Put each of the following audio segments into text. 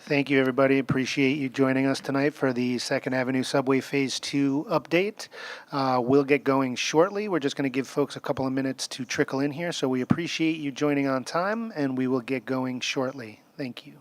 Thank you, everybody. Appreciate you joining us tonight for the Second Avenue Subway Phase 2 update. We'll get going shortly. We're just going to give folks a couple of minutes to trickle in here. So we appreciate you joining on time, and we will get going shortly. Thank you.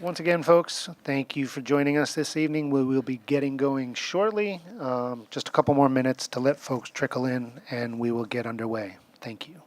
Once again, folks, thank you for joining us this evening. We will be getting going shortly. Just a couple more minutes to let folks trickle in, and we will get underway. Thank you.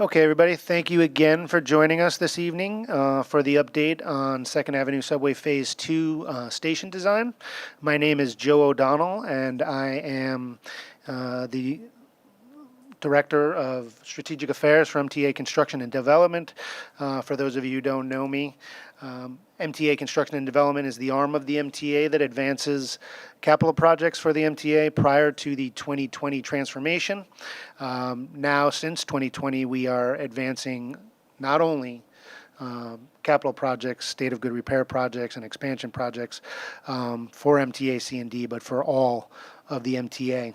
Okay, everybody, thank you again for joining us this evening for the update on Second Avenue Subway Phase 2 station design. My name is Joe O'Donnell, and I am the Director of Strategic Affairs for MTA Construction and Development. For those of you who don't know me, MTA Construction and Development is the arm of the MTA that advances capital projects for the MTA prior to the 2020 transformation. Now, since 2020, we are advancing not only capital projects, state of good repair projects, and expansion projects for MTA C&D, but for all of the MTA.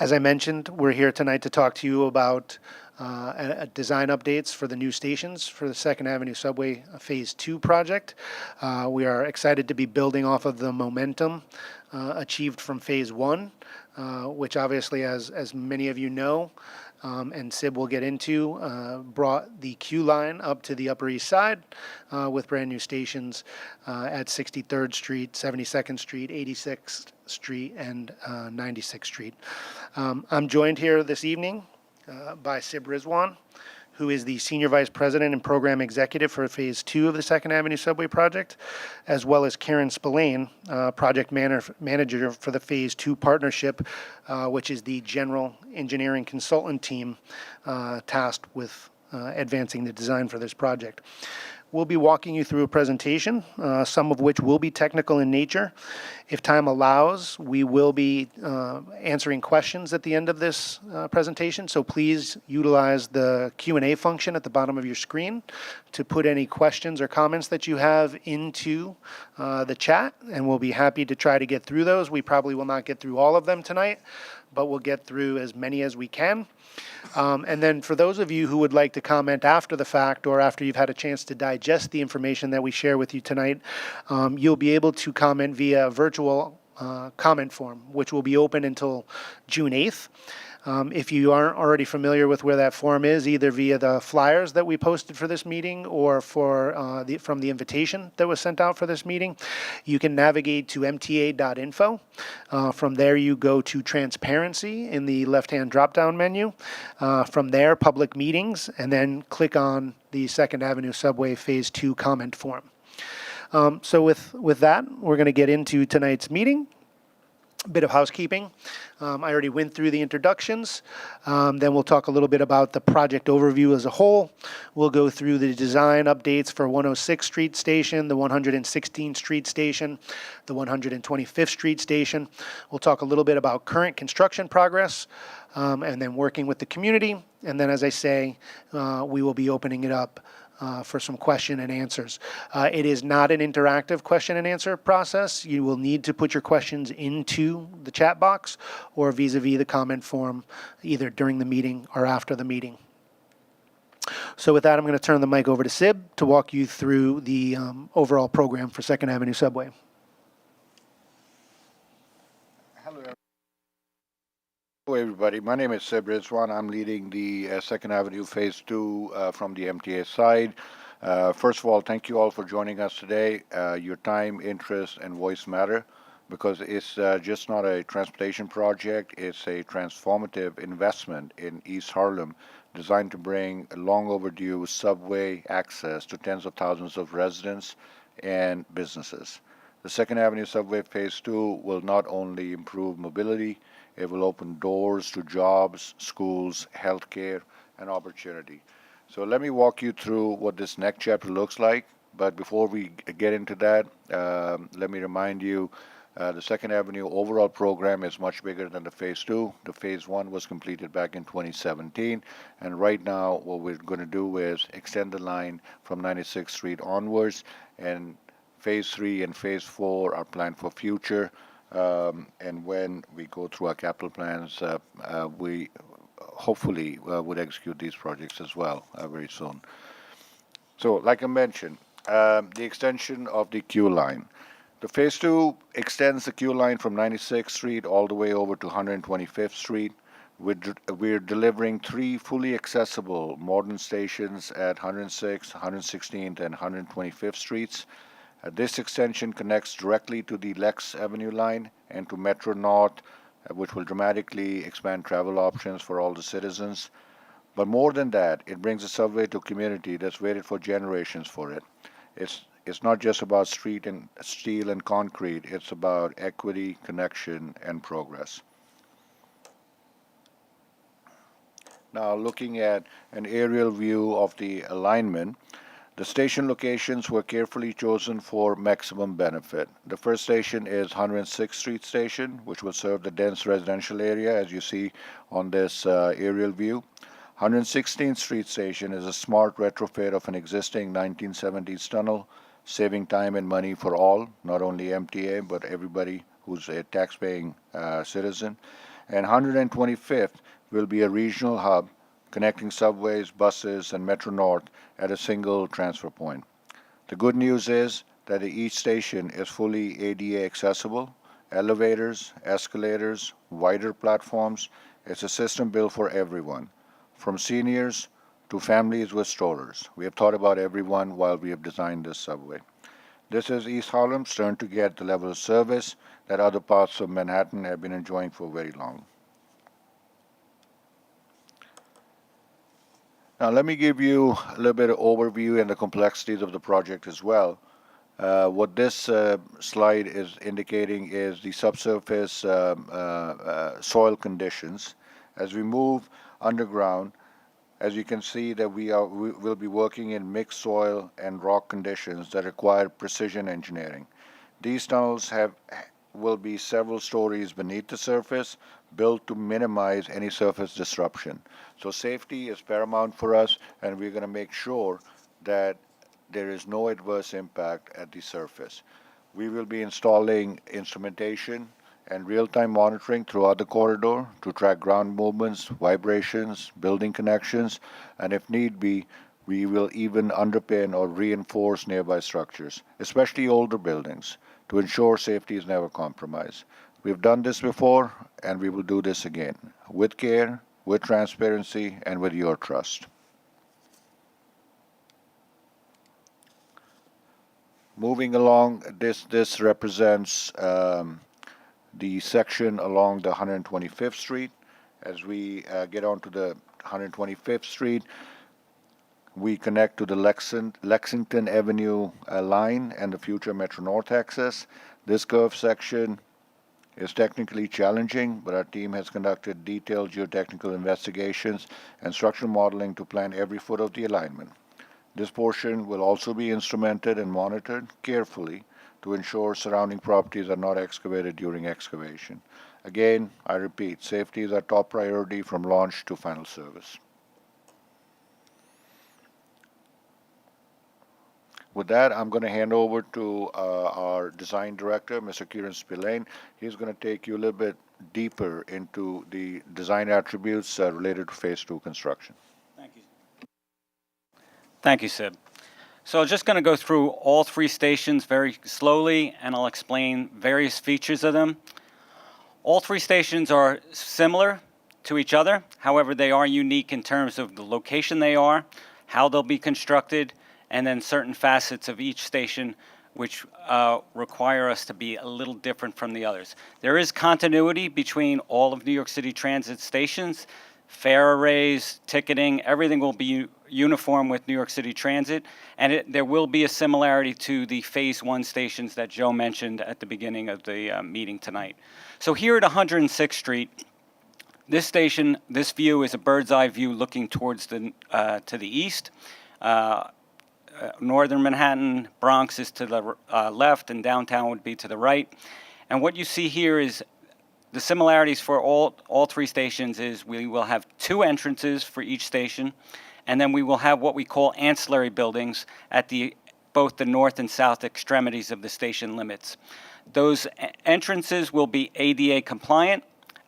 As I mentioned, we're here tonight to talk to you about design updates for the new stations for the Second Avenue Subway Phase 2 project. We are excited to be building off of the momentum achieved from Phase 1, which obviously, as many of you know, and Sib will get into, brought the Q line up to the Upper East Side with brand new stations at 63rd Street, 72nd Street, 86th Street, and 96th Street. I'm joined here this evening by Sib Rizwan, who is the Senior Vice President and Program Executive for Phase 2 of the Second Avenue Subway project, as well as Karen Spillane, Project Manager for the Phase 2 partnership, which is the general engineering consultant team tasked with advancing the design for this project. We'll be walking you through a presentation, some of which will be technical in nature. If time allows, we will be answering questions at the end of this presentation, so please utilize the Q&A function at the bottom of your screen to put any questions or comments that you have into the chat, and we'll be happy to try to get through those. We probably will not get through all of them tonight, but we'll get through as many as we can. And then for those of you who would like to comment after the fact or after you've had a chance to digest the information that we share with you tonight, you'll be able to comment via a virtual comment form, which will be open until June 8th. If you aren't already familiar with where that form is, either via the flyers that we posted for this meeting or from the invitation that was sent out for this meeting, you can navigate to mta.info. From there, you go to Transparency in the left-hand drop-down menu. From there, Public Meetings, and then click on the Second Avenue Subway Phase 2 comment form. So with that, we're going to get into tonight's meeting. A bit of housekeeping. I already went through the introductions. Then we'll talk a little bit about the project overview as a whole. We'll go through the design updates for 106th Street Station, the 116th Street Station, the 125th Street Station. We'll talk a little bit about current construction progress, and then working with the community. And then, as I say, we will be opening it up for some question and answers. It is not an interactive question and answer process. You will need to put your questions into the chat box or vis-a-vis the comment form, either during the meeting or after the meeting. So with that, I'm going to turn the mic over to Sib to walk you through the overall program for Second Avenue Subway. Hello, everybody. My name is Sib Rizwan. I'm leading the Second Avenue Phase 2 from the MTA side. First of all, thank you all for joining us today. Your time, interest, and voice matter because it's just not a transportation project. It's a transformative investment in East Harlem designed to bring long overdue subway access to tens of thousands of residents and businesses. The Second Avenue Subway Phase 2 will not only improve mobility, it will open doors to jobs, schools, healthcare, and opportunity. So let me walk you through what this next chapter looks like. But before we get into that, let me remind you, the Second Avenue overall program is much bigger than the Phase 2. The Phase 1 was completed back in 2017. And right now, what we're going to do is extend the line from 96th Street onwards. And Phase 3 and Phase 4 are planned for future. And when we go through our capital plans, we hopefully would execute these projects as well very soon. So, like I mentioned, the extension of the Q line. The Phase 2 extends the Q line from 96th Street all the way over to 125th Street. We're delivering 3 fully accessible modern stations at 106th, 116th, and 125th Streets. This extension connects directly to the Lex Avenue line and to Metro North which will dramatically expand travel options for all the citizens. But more than that, it brings the subway to a community that's waited for generations for it. It's not just about street and steel and concrete, it's about equity, connection, and progress. Now, looking at an aerial view of the alignment, the station locations were carefully chosen for maximum benefit. The first station is 106th Street Station, which will serve the dense residential area, as you see on this aerial view. 116th Street Station is a smart retrofit of an existing 1970s tunnel, saving time and money for all, not only MTA, but everybody who's a tax-paying citizen. And 125th will be a regional hub connecting subways, buses, and Metro North at a single transfer point. The good news is that each station is fully ADA accessible, elevators, escalators, wider platforms. It's a system built for everyone, from seniors to families with strollers. We have thought about everyone while we have designed this subway. This is East Harlem's turn to get the level of service that other parts of Manhattan have been enjoying for very long. Now, let me give you a little bit of overview and the complexities of the project as well. What this slide is indicating is the subsurface soil conditions. As we move underground, as you can see that we will be working in mixed soil and rock conditions that require precision engineering. These tunnels will be several stories beneath the surface, built to minimize any surface disruption. So safety is paramount for us, and we're going to make sure that there is no adverse impact at the surface. We will be installing instrumentation and real-time monitoring throughout the corridor to track ground movements, vibrations, building connections, and if need be, we will even underpin or reinforce nearby structures, especially older buildings, to ensure safety is never compromised. We've done this before, and we will do this again, with care, with transparency, and with your trust. Moving along, this represents the section along the 125th Street. As we get onto the 125th Street, we connect to the Lexington Avenue line and the future Metro North access. This curved section is technically challenging, but our team has conducted detailed geotechnical investigations and structural modeling to plan every foot of the alignment. This portion will also be instrumented and monitored carefully to ensure surrounding properties are not excavated during excavation. Again, I repeat, safety is our top priority from launch to final service. With that, I'm going to hand over to our design director, Mr. Kieran Spillane. He's going to take you a little bit deeper into the design attributes related to Phase 2 construction. Thank you. Thank you, Sib. So just going to go through all three stations very slowly, and I'll explain various features of them. All three stations are similar to each other. However, they are unique in terms of the location they are, how they'll be constructed, and then certain facets of each station which require us to be a little different from the others. There is continuity between all of New York City Transit stations. Fare arrays, ticketing, everything will be uniform with New York City Transit, and there will be a similarity to the Phase 1 stations that Joe mentioned at the beginning of the meeting tonight. So here at 106th Street, this station, this view is a bird's eye view looking towards to the east. Northern Manhattan, Bronx is to the left, and downtown would be to the right. And what you see here is the similarities for all three stations is we will have two entrances for each station, and then we will have what we call ancillary buildings at both the north and south extremities of the station limits. Those entrances will be ADA compliant.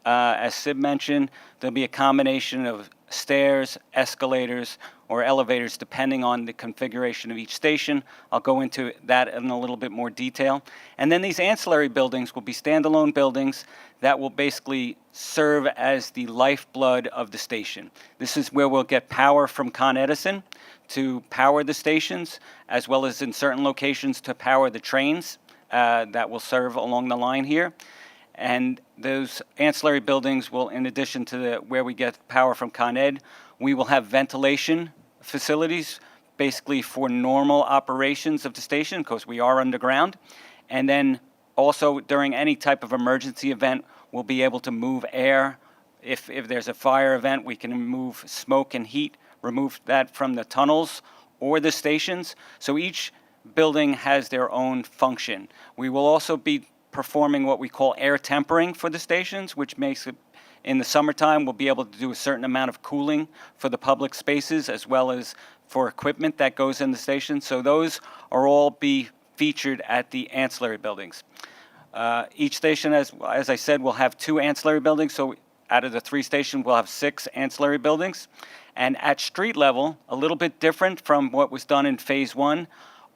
As Sib mentioned, there'll be a combination of stairs, escalators, or elevators depending on the configuration of each station. I'll go into that in a little bit more detail. And then these ancillary buildings will be standalone buildings that will basically serve as the lifeblood of the station. This is where we'll get power from Con Edison to power the stations, as well as in certain locations to power the trains that will serve along the line here. And those ancillary buildings will, in addition to where we get power from Con Ed, we will have ventilation facilities, basically for normal operations of the station, because we are underground. And then also during any type of emergency event, we'll be able to move air. If there's a fire event, we can remove smoke and heat, remove that from the tunnels or the stations. So each building has their own function. We will also be performing what we call air tempering for the stations, which makes it, in the summertime, we'll be able to do a certain amount of cooling for the public spaces as well as for equipment that goes in the station. So those are all be featured at the ancillary buildings. Each station, as I said, will have 2 ancillary buildings. So out of the 3 stations, we'll have 6 ancillary buildings. And at street level, a little bit different from what was done in phase 1,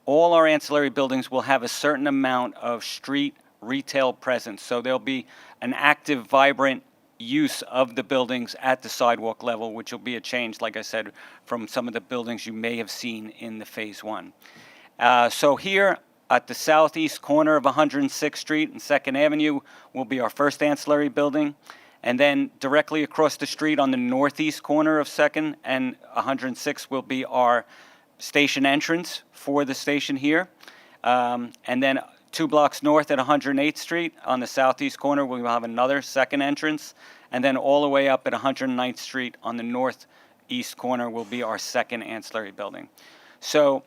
all our ancillary buildings will have a certain amount of street retail presence. So there'll be an active, vibrant use of the buildings at the sidewalk level, which will be a change, like I said, from some of the buildings you may have seen in the phase 1. So here at the southeast corner of 106th Street and 2nd Avenue will be our first ancillary building. And then directly across the street on the northeast corner of 2nd and 106th will be our station entrance for the station here. And then 2 blocks north at 108th Street on the southeast corner, we will have another second entrance. And then all the way up at 109th Street on the northeast corner will be our second ancillary building. So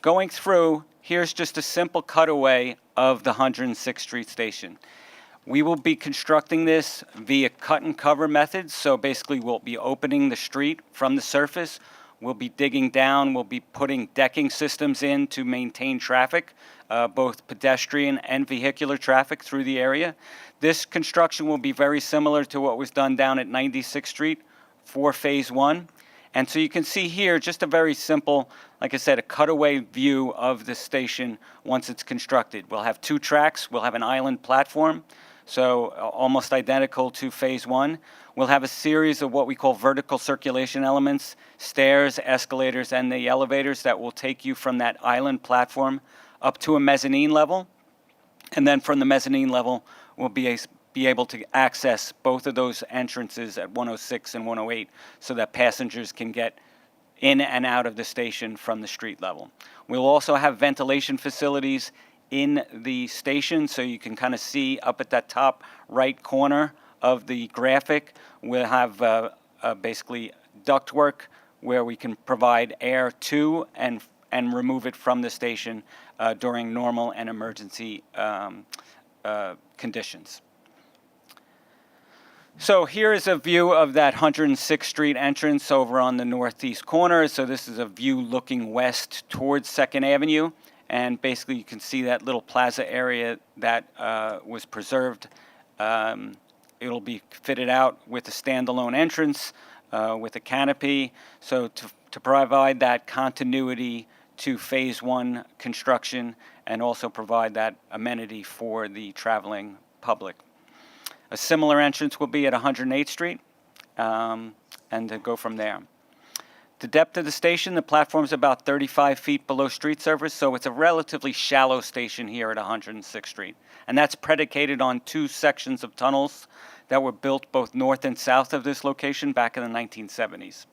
going through, here's just a simple cutaway of the 106th Street station. We will be constructing this via cut and cover methods. So basically we'll be opening the street from the surface. We'll be digging down. We'll be putting decking systems in to maintain traffic, both pedestrian and vehicular traffic through the area. This construction will be very similar to what was done down at 96th Street for phase 1. And so you can see here just a very simple, like I said, a cutaway view of the station once it's constructed. We'll have 2 tracks. We'll have an island platform, so almost identical to phase 1. We'll have a series of what we call vertical circulation elements, stairs, escalators, and the elevators that will take you from that island platform up to a mezzanine level. And then from the mezzanine level, we'll be able to access both of those entrances at 106 and 108 so that passengers can get in and out of the station from the street level. We'll also have ventilation facilities in the station, so you can kind of see up at that top right corner of the graphic. We'll have basically ductwork where we can provide air to and remove it from the station during normal and emergency conditions. So here is a view of that 106th Street entrance over on the northeast corner. So this is a view looking west towards 2nd Avenue. And basically you can see that little plaza area that was preserved. It'll be fitted out with a standalone entrance with a canopy. So to provide that continuity to phase 1 construction and also provide that amenity for the traveling public. A similar entrance will be at 108th Street, and to go from there. The depth of the station, the platform is about 35 feet below street surface, so it's a relatively shallow station here at 106th Street. And that's predicated on 2 sections of tunnels that were built both north and south of this location back in the 1970s.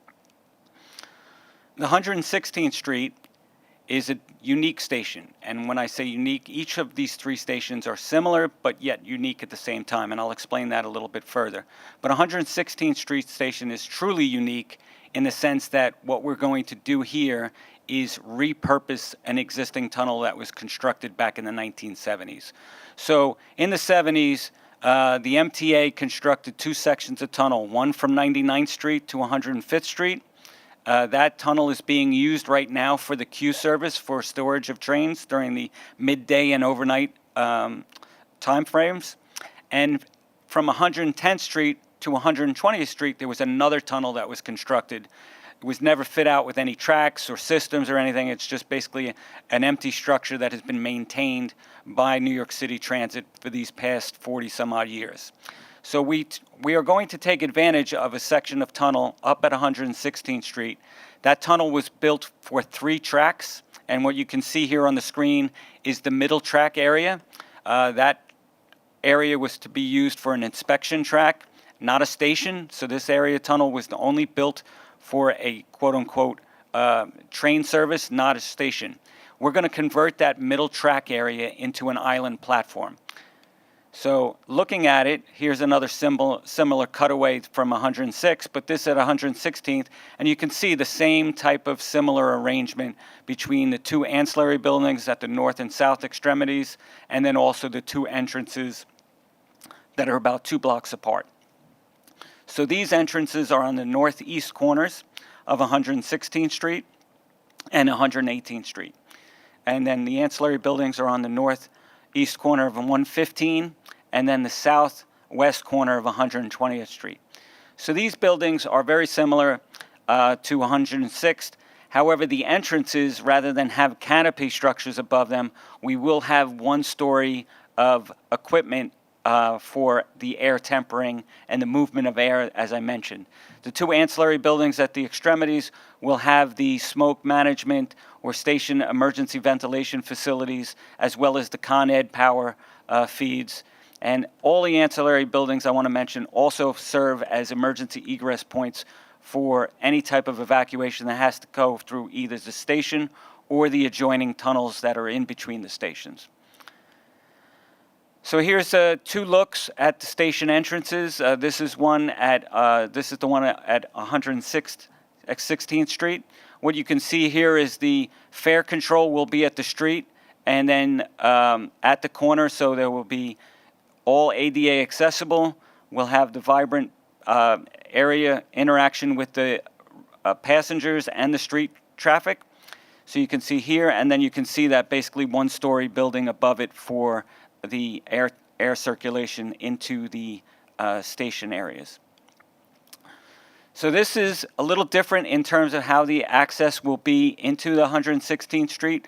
The 116th Street is a unique station. And when I say unique, each of these 3 stations are similar, but yet unique at the same time. And I'll explain that a little bit further. But 116th Street station is truly unique in the sense that what we're going to do here is repurpose an existing tunnel that was constructed back in the 1970s. So in the 70s, the MTA constructed 2 sections of tunnel, one from 99th Street to 105th Street. That tunnel is being used right now for the Q service for storage of trains during the midday and overnight time frames. And from 110th Street to 120th Street, there was another tunnel that was constructed. It was never fit out with any tracks or systems or anything. It's just basically an empty structure that has been maintained by New York City Transit for these past 40 some odd years. So we are going to take advantage of a section of tunnel up at 116th Street. That tunnel was built for 3 tracks, and what you can see here on the screen is the middle track area. That area was to be used for an inspection track, not a station. So this area tunnel was only built for a quote-unquote train service, not a station. We're going to convert that middle track area into an island platform. So looking at it, here's another similar cutaway from 106, but this at 116th, and you can see the same type of similar arrangement between the two ancillary buildings at the north and south extremities, and then also the two entrances that are about 2 blocks apart. So these entrances are on the northeast corners of 116th Street and 118th Street. And then the ancillary buildings are on the northeast corner of 115 and then the southwest corner of 120th Street. So these buildings are very similar to 106th. However, the entrances, rather than have canopy structures above them, we will have 1 story of equipment for the air tempering and the movement of air, as I mentioned. The two ancillary buildings at the extremities will have the smoke management or station emergency ventilation facilities, as well as the Con Ed power feeds. And all the ancillary buildings I want to mention also serve as emergency egress points for any type of evacuation that has to go through either the station or the adjoining tunnels that are in between the stations. So here's 2 looks at the station entrances. This is the one at 116th Street. What you can see here is the fare control will be at the street, and then at the corner, so there will be all ADA accessible. We'll have the vibrant area interaction with the passengers and the street traffic. So you can see here, and then you can see that basically 1-story building above it for the air circulation into the station areas. So this is a little different in terms of how the access will be into the 116th Street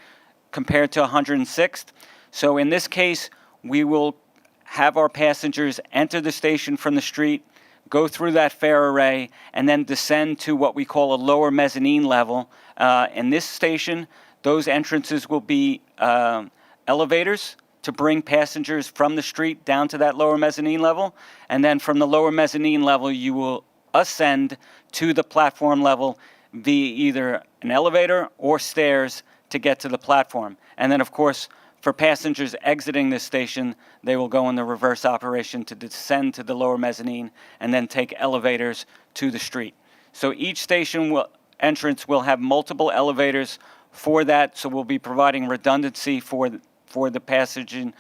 compared to 106th. So in this case, we will have our passengers enter the station from the street, go through that fare array, and then descend to what we call a lower mezzanine level. In this station, those entrances will be elevators to bring passengers from the street down to that lower mezzanine level. And then from the lower mezzanine level, you will ascend to the platform level via either an elevator or stairs to get to the platform. And then, of course, for passengers exiting this station, they will go in the reverse operation to descend to the lower mezzanine and then take elevators to the street. So each station entrance will have multiple elevators for that, so we'll be providing redundancy for the passengers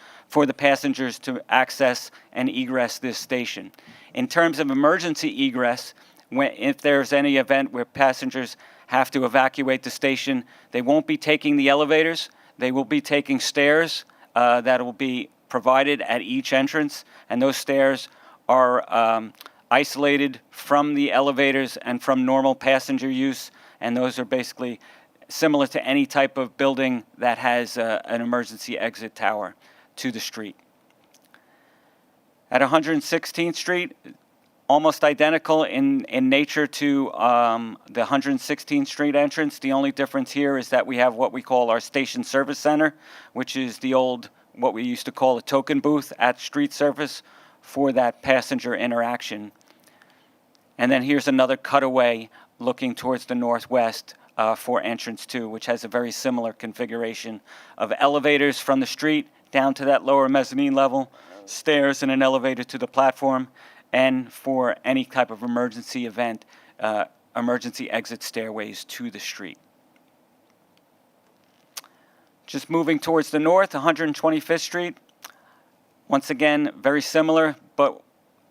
to access and egress this station. In terms of emergency egress, if there's any event where passengers have to evacuate the station, they won't be taking the elevators. They will be taking stairs that will be provided at each entrance, and those stairs are isolated from the elevators and from normal passenger use, and those are basically similar to any type of building that has an emergency exit tower to the street. At 116th Street, almost identical in nature to the 116th Street entrance. The only difference here is that we have what we call our station service center, which is the old, what we used to call a token booth at street surface for that passenger interaction. And then here's another cutaway looking towards the northwest for entrance 2, which has a very similar configuration of elevators from the street down to that lower mezzanine level, stairs and an elevator to the platform, and for any type of emergency event, emergency exit stairways to the street. Just moving towards the north, 125th Street. Once again, very similar, but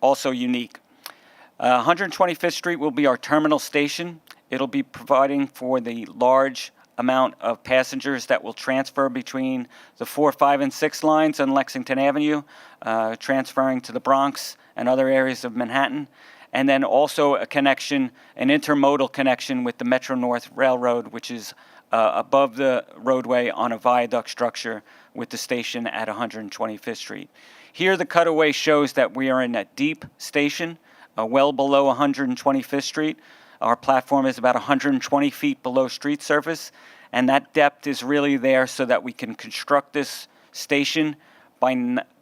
also unique. 125th Street will be our terminal station. It'll be providing for the large amount of passengers that will transfer between the 4, 5, and 6 lines on Lexington Avenue, transferring to the Bronx and other areas of Manhattan, and then also a connection, an intermodal connection with the Metro-North Railroad, which is above the roadway on a viaduct structure with the station at 125th Street. Here the cutaway shows that we are in a deep station, well below 125th Street. Our platform is about 120 feet below street surface, and that depth is really there so that we can construct this station by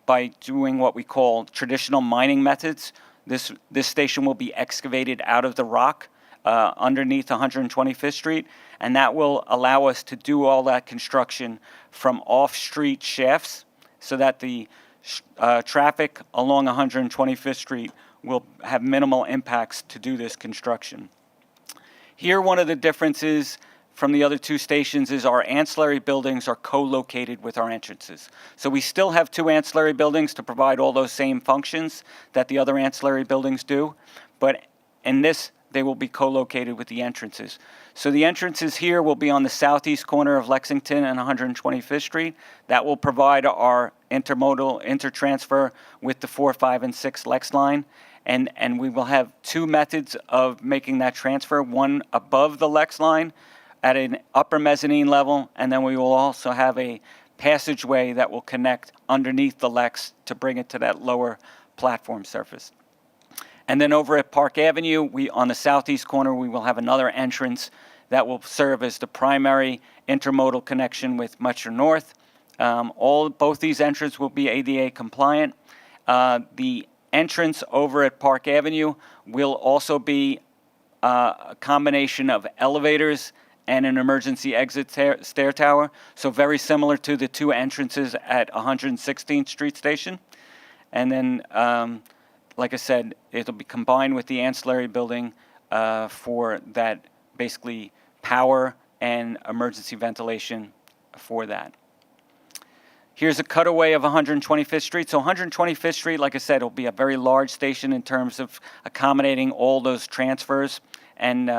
by doing what we call traditional mining methods. This station will be excavated out of the rock underneath 125th Street, and that will allow us to do all that construction from off-street shafts so that the traffic along 125th Street will have minimal impacts to do this construction. Here, one of the differences from the other two stations is our ancillary buildings are co-located with our entrances. So we still have two ancillary buildings to provide all those same functions that the other ancillary buildings do, but in this, they will be co-located with the entrances. So the entrances here will be on the southeast corner of Lexington and 125th Street. That will provide our intermodal intertransfer with the 4, 5, and 6 Lex line. And we will have two methods of making that transfer, one above the Lex line at an upper mezzanine level, and then we will also have a passageway that will connect underneath the Lex to bring it to that lower platform surface. And then over at Park Avenue, on the southeast corner, we will have another entrance that will serve as the primary intermodal connection with Metro North. Both these entrances will be ADA compliant. The entrance over at Park Avenue will also be a combination of elevators and an emergency exit stair tower. So very similar to the two entrances at 116th Street Station. And then, like I said, it'll be combined with the ancillary building for that basically power and emergency ventilation for that. Here's a cutaway of 125th Street. So 125th Street, like I said, will be a very large station in terms of accommodating all those transfers and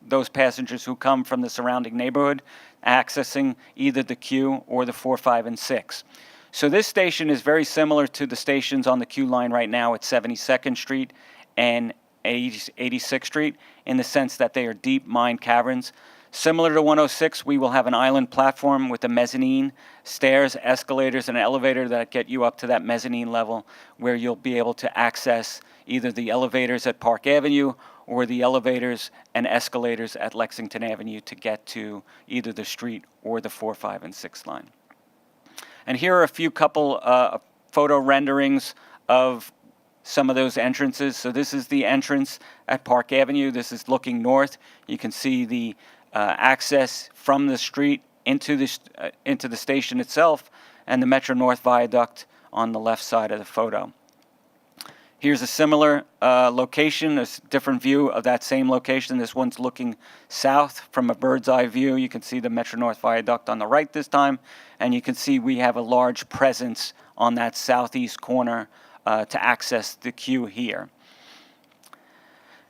those passengers who come from the surrounding neighborhood, accessing either the Q or the 4, 5, and 6. So this station is very similar to the stations on the Q line right now at 72nd Street and 86th Street in the sense that they are deep mine caverns. Similar to 106, we will have an island platform with a mezzanine, stairs, escalators, and an elevator that get you up to that mezzanine level where you'll be able to access either the elevators at Park Avenue or the elevators and escalators at Lexington Avenue to get to either the street or the 4, 5, and 6 line. And here are a few couple photo renderings of some of those entrances. So this is the entrance at Park Avenue. This is looking north. You can see the access from the street into the station itself and the Metro North Viaduct on the left side of the photo. Here's a similar location, a different view of that same location. This one's looking south from a bird's eye view. You can see the Metro North Viaduct on the right this time, and you can see we have a large presence on that southeast corner to access the queue here.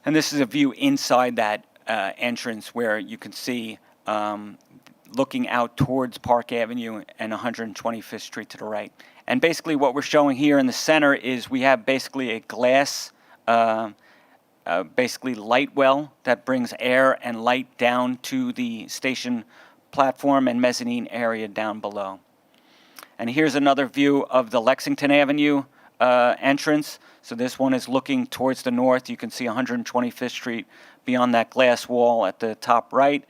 And this is a view inside that entrance where you can see looking out towards Park Avenue and 125th Street to the right. And basically what we're showing here in the center is we have basically a glass, basically light well that brings air and light down to the station platform and mezzanine area down below. And here's another view of the Lexington Avenue entrance. So this one is looking towards the north. You can see 125th Street beyond that glass wall at the top right.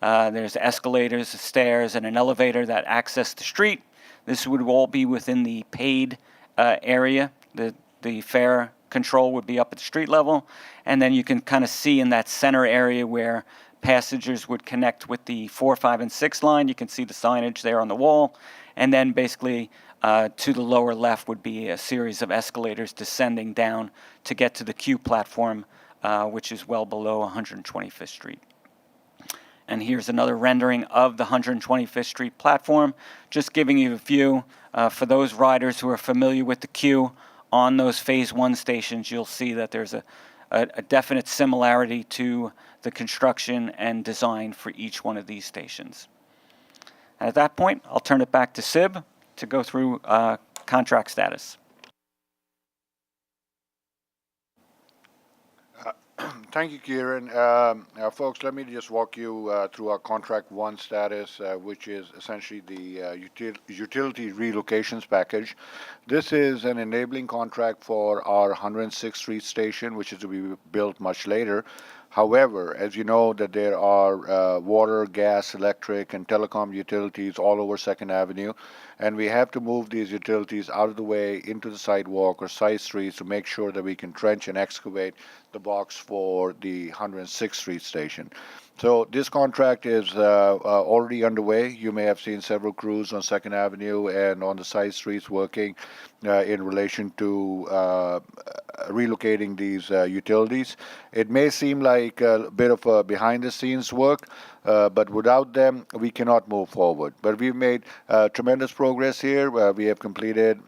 There's escalators, stairs, and an elevator that access the street. This would all be within the paid area. The fare control would be up at the street level. And then you can kind of see in that center area where passengers would connect with the 4, 5, and 6 line. You can see the signage there on the wall. And then basically to the lower left would be a series of escalators descending down to get to the Q platform, which is well below 125th Street. And here's another rendering of the 125th Street platform, just giving you a view. For those riders who are familiar with the Q on those Phase 1 stations, you'll see that there's a definite similarity to the construction and design for each one of these stations. And at that point, I'll turn it back to Sib to go through contract status. Thank you, Kieran. Folks, let me just walk you through our Contract 1 status, which is essentially the utility relocations package. This is an enabling contract for our 106th Street station, which is to be built much later. However, as you know, that there are water, gas, electric, and telecom utilities all over Second Avenue, and we have to move these utilities out of the way into the sidewalk or side streets to make sure that we can trench and excavate the box for the 106th Street station. So this contract is already underway. You may have seen several crews on Second Avenue and on the side streets working in relation to relocating these utilities. It may seem like a bit of a behind-the-scenes work, but without them, we cannot move forward. But we've made tremendous progress here. We have completed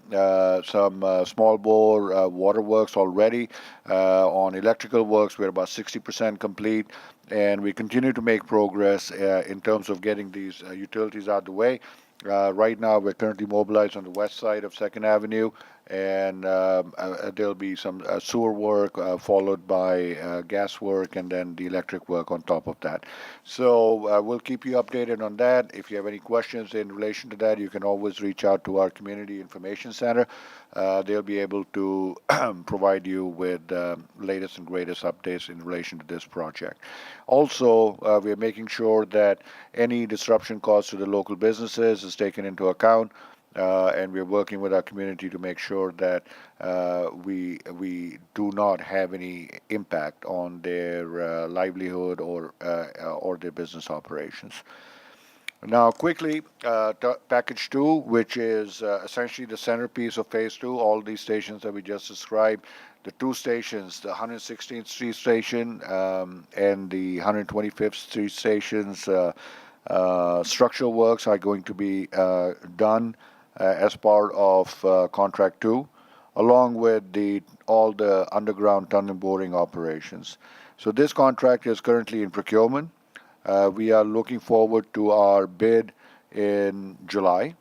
some small bore waterworks already. On electrical works, we're about 60% complete, and we continue to make progress in terms of getting these utilities out of the way. Right now, we're currently mobilized on the west side of Second Avenue, and there'll be some sewer work followed by gas work and then the electric work on top of that. So we'll keep you updated on that. If you have any questions in relation to that, you can always reach out to our Community Information Center. They'll be able to provide you with latest and greatest updates in relation to this project. Also, we are making sure that any disruption caused to the local businesses is taken into account. And we're working with our community to make sure that we do not have any impact on their livelihood or their business operations. Now, quickly, package 2, which is essentially the centerpiece of phase 2, all these stations that we just described. The two stations, the 116th Street station and the 125th Street stations, structural works are going to be done as part of contract 2, along with all the underground tunnel boring operations. So this contract is currently in procurement. We are looking forward to our bid in July,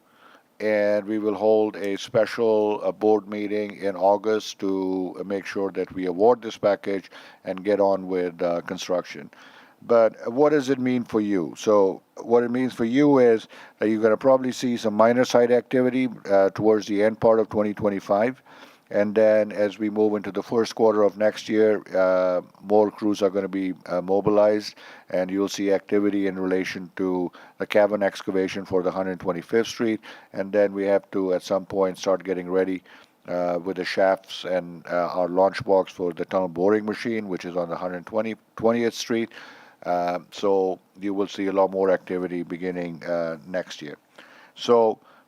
and we will hold a special board meeting in August to make sure that we award this package and get on with construction. But what does it mean for you? So what it means for you is that you're going to probably see some minor site activity towards the end part of 2025. And then as we move into the first quarter of next year, more crews are going to be mobilized, and you'll see activity in relation to the cavern excavation for the 125th Street. And then we have to, at some point, start getting ready with the shafts and our launch box for the tunnel boring machine, which is on the 120th Street. So you will see a lot more activity beginning next year.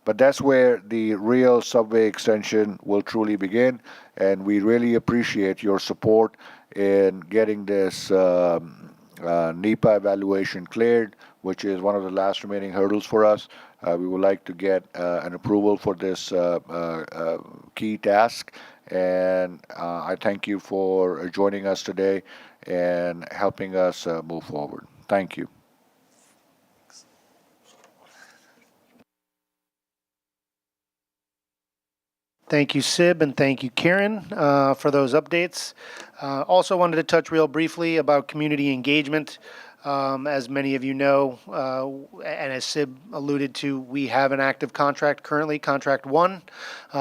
But that's where the real subway extension will truly begin, and we really appreciate your support in getting this NEPA evaluation cleared, which is one of the last remaining hurdles for us. We would like to get an approval for this key task, and I thank you for joining us today and helping us move forward. Thank you. Thank you, Sib, and thank you, Karen, for those updates. Also wanted to touch real briefly about community engagement. As many of you know, and as Sib alluded to, we have an active contract currently, Contract 1,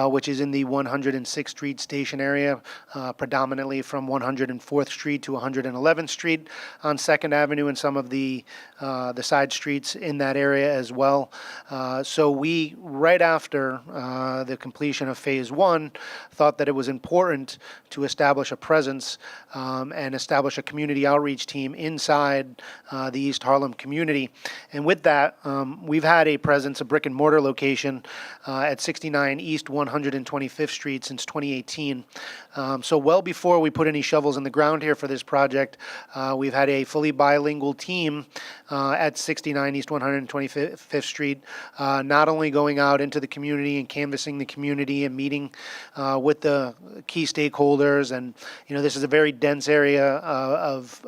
which is in the 106th Street station area, predominantly from 104th Street to 111th Street on 2nd Avenue and some of the side streets in that area as well. So we, right after the completion of Phase 1, thought that it was important to establish a presence and establish a community outreach team inside the East Harlem community. And with that, we've had a presence, a brick and mortar location at 69 East 125th Street since 2018. So well before we put any shovels in the ground here for this project, we've had a fully bilingual team at 69 East 125th Street, not only going out into the community and canvassing the community and meeting with the key stakeholders. And, you know, this is a very dense area of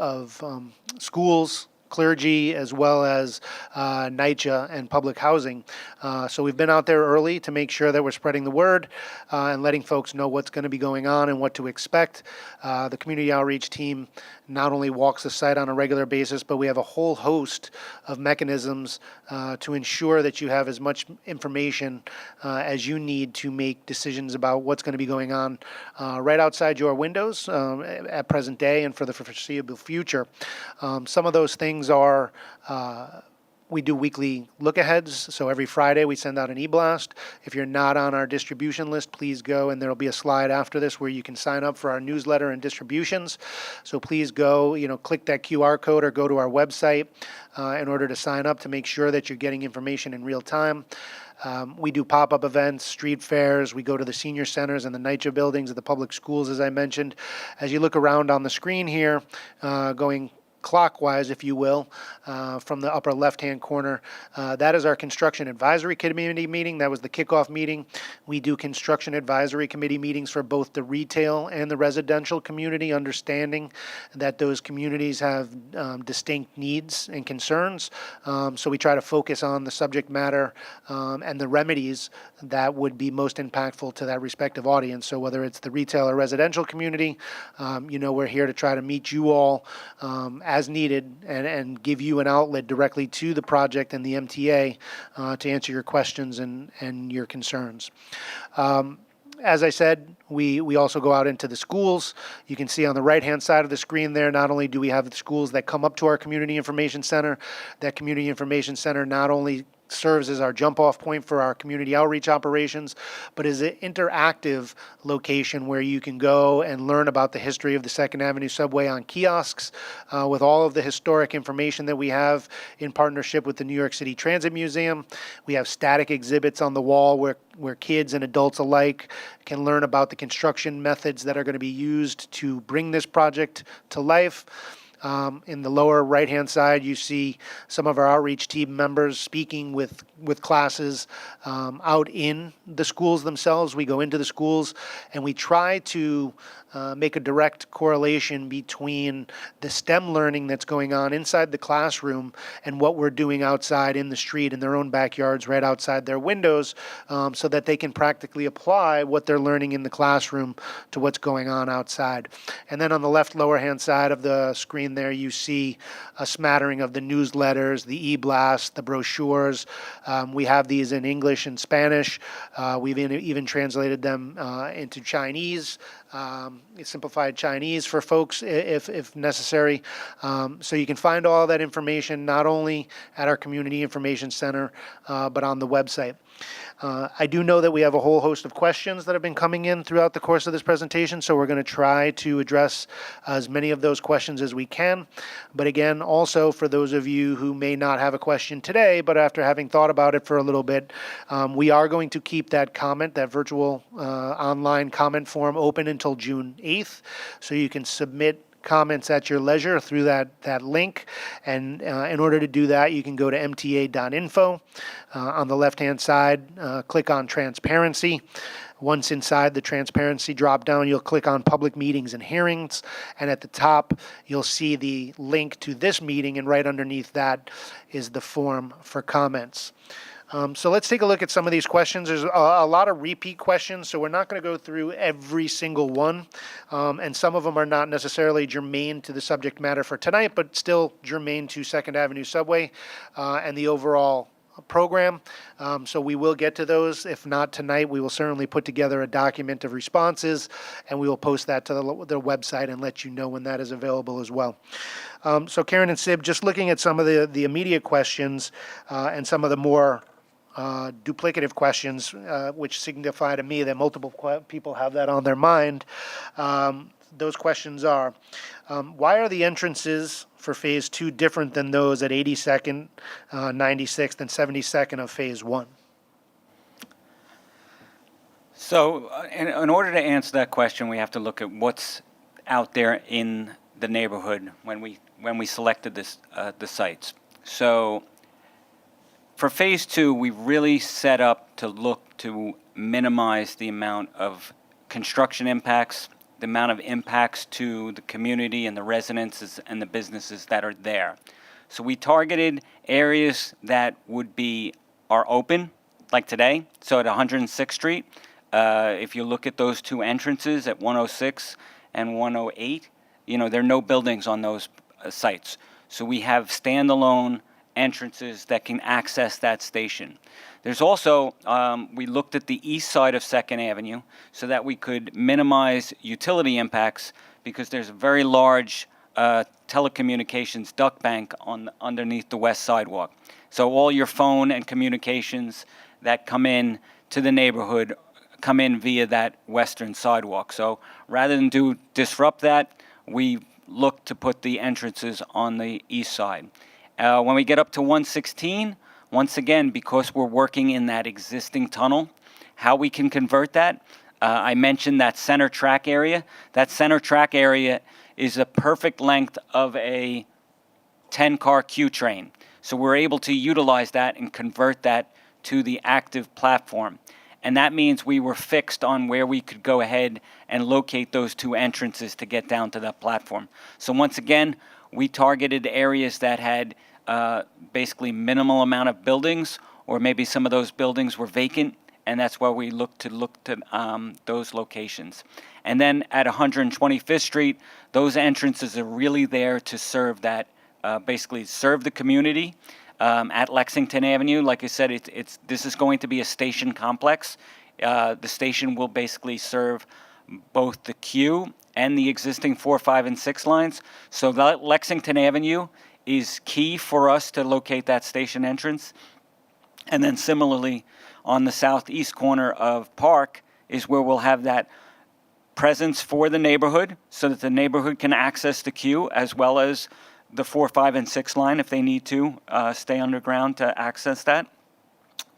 schools, clergy as well as NYCHA and public housing. So we've been out there early to make sure that we're spreading the word and letting folks know what's going to be going on and what to expect. The community outreach team not only walks the site on a regular basis, but we have a whole host of mechanisms to ensure that you have as much information as you need to make decisions about what's going to be going on right outside your windows at present day and for the foreseeable future. Some of those things are we do weekly look-aheads, so every Friday we send out an e-blast. If you're not on our distribution list, please go, and there'll be a slide after this where you can sign up for our newsletter and distributions. So please go, click that QR code or go to our website in order to sign up to make sure that you're getting information in real time. We do pop-up events, street fairs. We go to the senior centers and the NYCHA buildings of the public schools, as I mentioned. As you look around on the screen here, going clockwise, if you will, from the upper left-hand corner. That is our Construction Advisory Committee meeting. That was the kickoff meeting. We do Construction Advisory Committee meetings for both the retail and the residential community, understanding that those communities have distinct needs and concerns. So we try to focus on the subject matter and the remedies that would be most impactful to that respective audience. So whether it's the retail or residential community, we're here to try to meet you all as needed and give you an outlet directly to the project and the MTA to answer your questions and your concerns. As I said, we also go out into the schools. You can see on the right-hand side of the screen there, not only do we have the schools that come up to our Community Information Center, that Community Information Center not only serves as our jump-off point for our community outreach operations, but is an interactive location where you can go and learn about the history of the Second Avenue subway on kiosks with all of the historic information that we have in partnership with the New York City Transit Museum. We have static exhibits on the wall where kids and adults alike can learn about the construction methods that are going to be used to bring this project to life. In the lower right-hand side, you see some of our outreach team members speaking with classes out in the schools themselves. We go into the schools and we try to make a direct correlation between the STEM learning that's going on inside the classroom and what we're doing outside in the street in their own backyards right outside their windows so that they can practically apply what they're learning in the classroom to what's going on outside. And then on the left lower hand side of the screen there, you see a smattering of the newsletters, the e-blasts, the brochures. We have these in English and Spanish. We've even translated them into Chinese, simplified Chinese for folks if necessary. So you can find all that information not only at our Community Information Center, but on the website. I do know that we have a whole host of questions that have been coming in throughout the course of this presentation, so we're going to try to address as many of those questions as we can. But again, also for those of you who may not have a question today, but after having thought about it for a little bit, we are going to keep that virtual online comment form open until June 8th, so you can submit comments at your leisure through that link. And in order to do that, you can go to mta.info. On the left-hand side, click on Transparency. Once inside the Transparency drop-down, you'll click on Public Meetings and Hearings. And at the top, you'll see the link to this meeting, and right underneath that is the form for comments. So let's take a look at some of these questions. There's a lot of repeat questions, so we're not going to go through every single one. And some of them are not necessarily germane to the subject matter for tonight, but still germane to Second Avenue Subway and the overall program. So we will get to those. If not tonight, we will certainly put together a document of responses, and we will post that to the website and let you know when that is available as well. So Karen and Sib, just looking at some of the immediate questions and some of the more duplicative questions, which signify to me that multiple people have that on their mind. Those questions are, why are the entrances for Phase 2 different than those at 82nd, 96th, and 72nd of Phase 1? So in order to answer that question, we have to look at what's out there in the neighborhood when we selected the sites. So for Phase 2, we really set up to look to minimize the amount of construction impacts, the amount of impacts to the community and the residences and the businesses that are there. So we targeted areas that are open, like today. So at 106th Street, if you look at those two entrances at 106 and 108, there are no buildings on those sites. So we have standalone entrances that can access that station. There's also, we looked at the east side of 2nd Avenue so that we could minimize utility impacts because there's a very large telecommunications duct bank underneath the west sidewalk. So all your phone and communications that come in to the neighborhood come in via that western sidewalk. So rather than disrupt that, we look to put the entrances on the east side. When we get up to 116, once again, because we're working in that existing tunnel, how we can convert that, I mentioned that center track area. That center track area is a perfect length of a 10-car Q train. So we're able to utilize that and convert that to the active platform. And that means we were fixed on where we could go ahead and locate those two entrances to get down to that platform. So once again, we targeted areas that had basically minimal amount of buildings, or maybe some of those buildings were vacant, and that's why we look to those locations. And then at 125th Street, those entrances are really there to serve that, basically serve the community. At Lexington Avenue, like I said, this is going to be a station complex. The station will basically serve both the Q and the existing 4, 5, and 6 lines. So that Lexington Avenue is key for us to locate that station entrance. And then similarly, on the southeast corner of Park is where we'll have that presence for the neighborhood so that the neighborhood can access the Q as well as the 4, 5, and 6 line if they need to stay underground to access that,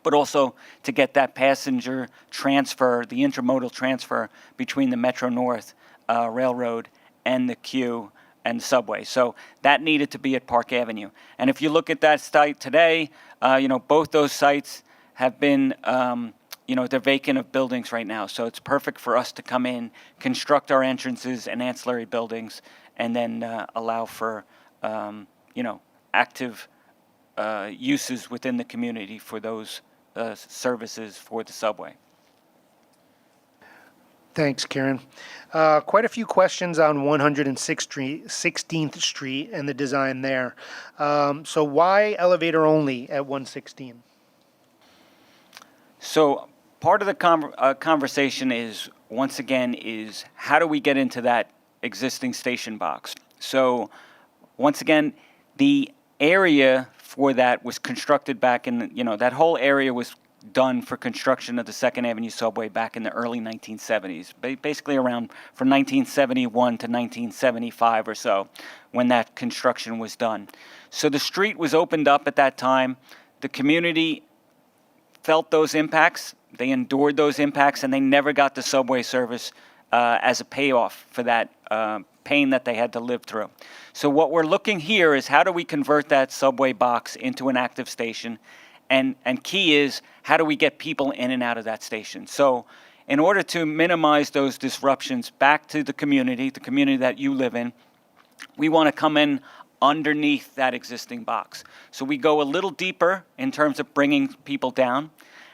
but also to get that passenger transfer, the intermodal transfer between the Metro North Railroad and the Q and the subway. So that needed to be at Park Avenue. And if you look at that site today, both those sites have been, they're vacant of buildings right now. So it's perfect for us to come in, construct our entrances and ancillary buildings, and then allow for active uses within the community for those services for the subway. Thanks, Karen. Quite a few questions on 106th Street, 16th Street and the design there. So why elevator only at 116? So part of the conversation is, once again, is how do we get into that existing station box? So once again, the area for that was constructed back in, that whole area was done for construction of the 2nd Avenue subway back in the early 1970s, basically around from 1971 to 1975 or so when that construction was done. So the street was opened up at that time. The community felt those impacts. They endured those impacts, and they never got the subway service as a payoff for that pain that they had to live through. So what we're looking here is how do we convert that subway box into an active station? And key is how do we get people in and out of that station? So in order to minimize those disruptions back to the community that you live in, we want to come in underneath that existing box. So we go a little deeper in terms of bringing people down.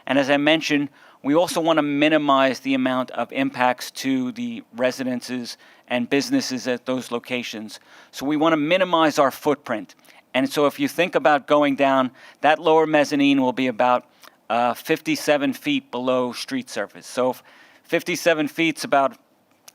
And as I mentioned, we also want to minimize the amount of impacts to the residences and businesses at those locations. So we want to minimize our footprint. And so if you think about going down, that lower mezzanine will be about 57 feet below street surface. So 57 feet is about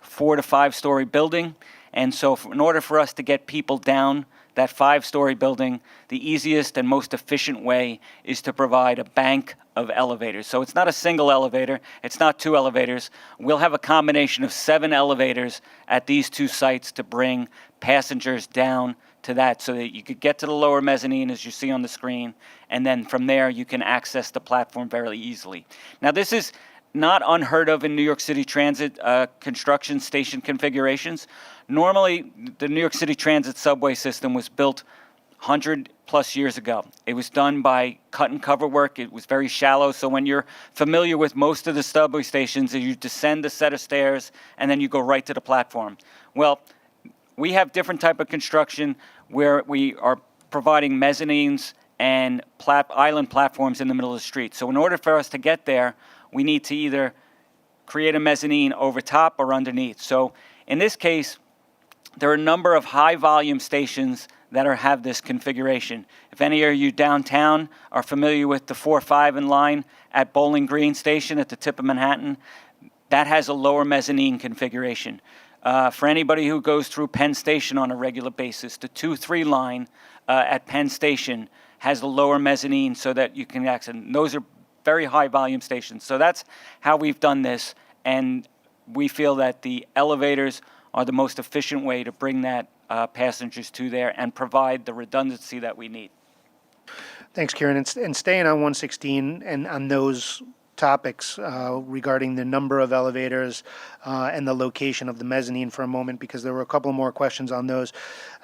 4 to 5 story building. And so in order for us to get people down that 5-story building, the easiest and most efficient way is to provide a bank of elevators. So it's not a single elevator, it's not 2 elevators. We'll have a combination of 7 elevators at these 2 sites to bring passengers down to that so that you could get to the lower mezzanine as you see on the screen, and then from there you can access the platform very easily. Now this is not unheard of in New York City Transit construction station configurations. Normally, the New York City Transit subway system was built 100 plus years ago. It was done by cut and cover work. It was very shallow. So when you're familiar with most of the subway stations, you descend a set of stairs and then you go right to the platform. Well, we have different type of construction where we are providing mezzanines and island platforms in the middle of the street. So in order for us to get there, we need to either create a mezzanine over top or underneath. So in this case, there are a number of high volume stations that have this configuration. If any of you downtown are familiar with the 4-5 line at Bowling Green Station at the tip of Manhattan, that has a lower mezzanine configuration. For anybody who goes through Penn Station on a regular basis, the 2-3 line at Penn Station has a lower mezzanine so that you can access. And those are very high volume stations. So that's how we've done this, and we feel that the elevators are the most efficient way to bring that passengers to there and provide the redundancy that we need. Thanks, Kieran. And staying on 116 and on those topics regarding the number of elevators and the location of the mezzanine for a moment, because there were a couple more questions on those.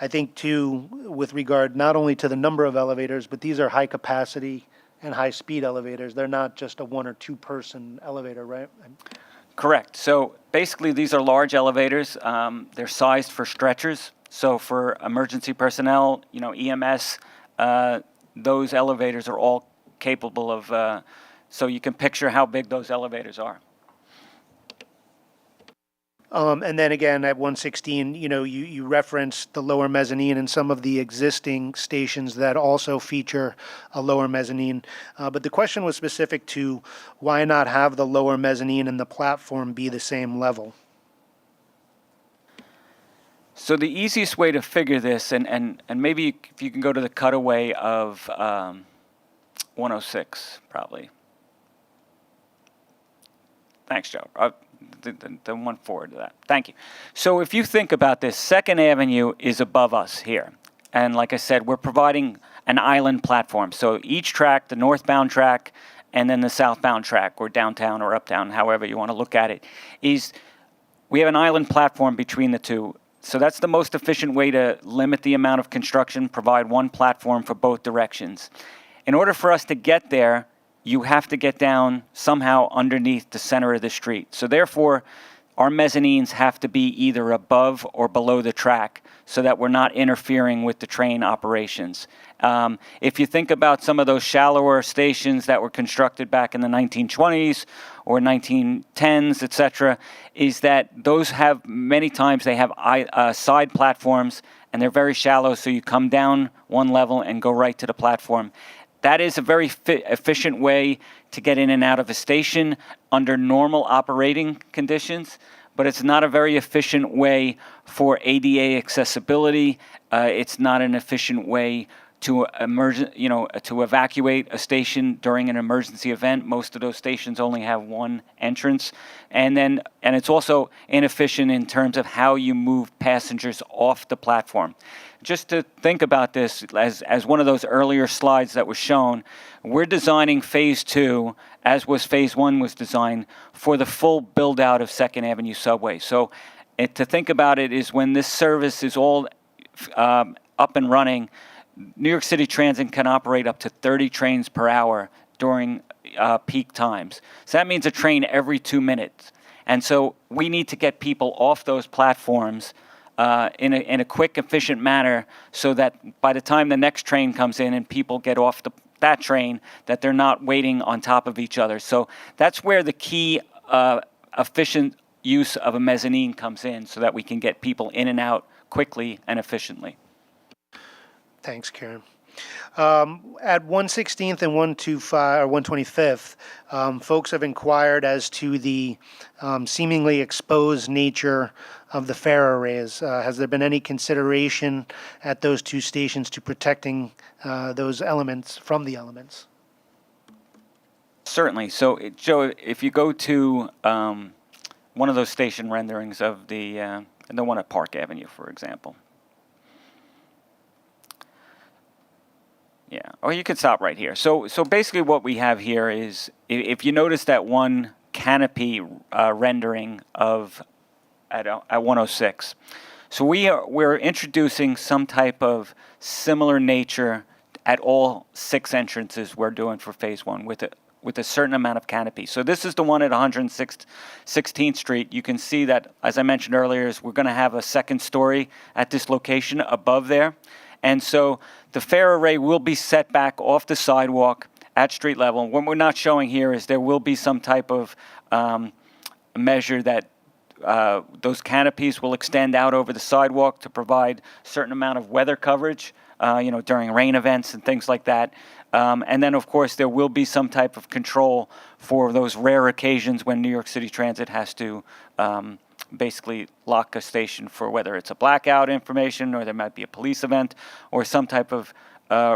I think, too, with regard not only to the number of elevators, but these are high capacity and high speed elevators. They're not just a 1 or 2 person elevator, right? Correct. So basically, these are large elevators. They're sized for stretchers. So for emergency personnel, EMS, those elevators are all capable of, so you can picture how big those elevators are. And then again, at 116, you referenced the lower mezzanine and some of the existing stations that also feature a lower mezzanine. But the question was specific to why not have the lower mezzanine and the platform be the same level? So the easiest way to figure this, and maybe if you can go to the cutaway of 106, probably. Thanks, Joe. The one forward to that. Thank you. So if you think about this, 2nd Avenue is above us here. And like I said, we're providing an island platform. So each track, the northbound track, and then the southbound track, or downtown or uptown, however you want to look at it, is we have an island platform between the two. So that's the most efficient way to limit the amount of construction, provide one platform for both directions. In order for us to get there, you have to get down somehow underneath the center of the street. So therefore, our mezzanines have to be either above or below the track so that we're not interfering with the train operations. If you think about some of those shallower stations that were constructed back in the 1920s or 1910s, et cetera, is that those have, many times they have side platforms and they're very shallow, so you come down one level and go right to the platform. That is a very efficient way to get in and out of a station under normal operating conditions, but it's not a very efficient way for ADA accessibility. It's not an efficient way to to evacuate a station during an emergency event. Most of those stations only have one entrance, and it's also inefficient in terms of how you move passengers off the platform. Just to think about this, as one of those earlier slides that was shown, we're designing Phase 2, as was Phase 1 was designed, for the full build-out of 2nd Avenue subway. So to think about it is when this service is all up and running, New York City Transit can operate up to 30 trains per hour during peak times. So that means a train every 2 minutes. And so we need to get people off those platforms in a quick, efficient manner so that by the time the next train comes in and people get off that train, that they're not waiting on top of each other. So that's where the key efficient use of a mezzanine comes in so that we can get people in and out quickly and efficiently. Thanks, Karen. At 116th and 125th, folks have inquired as to the seemingly exposed nature of the fare arrays. Has there been any consideration at those two stations to protecting those elements from the elements? Certainly. So, Joe, if you go to one of those station renderings of the one at Park Avenue, for example. Yeah, or you could stop right here. So basically what we have here is, if you notice that one canopy rendering of at 106. So we're introducing some type of similar nature at all 6 entrances we're doing for Phase 1 with a certain amount of canopy. So this is the one at 116th Street. You can see that, as I mentioned earlier, is we're going to have a second story at this location above there. And so the fare array will be set back off the sidewalk at street level. What we're not showing here is there will be some type of measure that those canopies will extend out over the sidewalk to provide a certain amount of weather coverage, during rain events and things like that. And then, of course, there will be some type of control for those rare occasions when New York City Transit has to basically lock a station for whether it's a blackout information or there might be a police event or some type of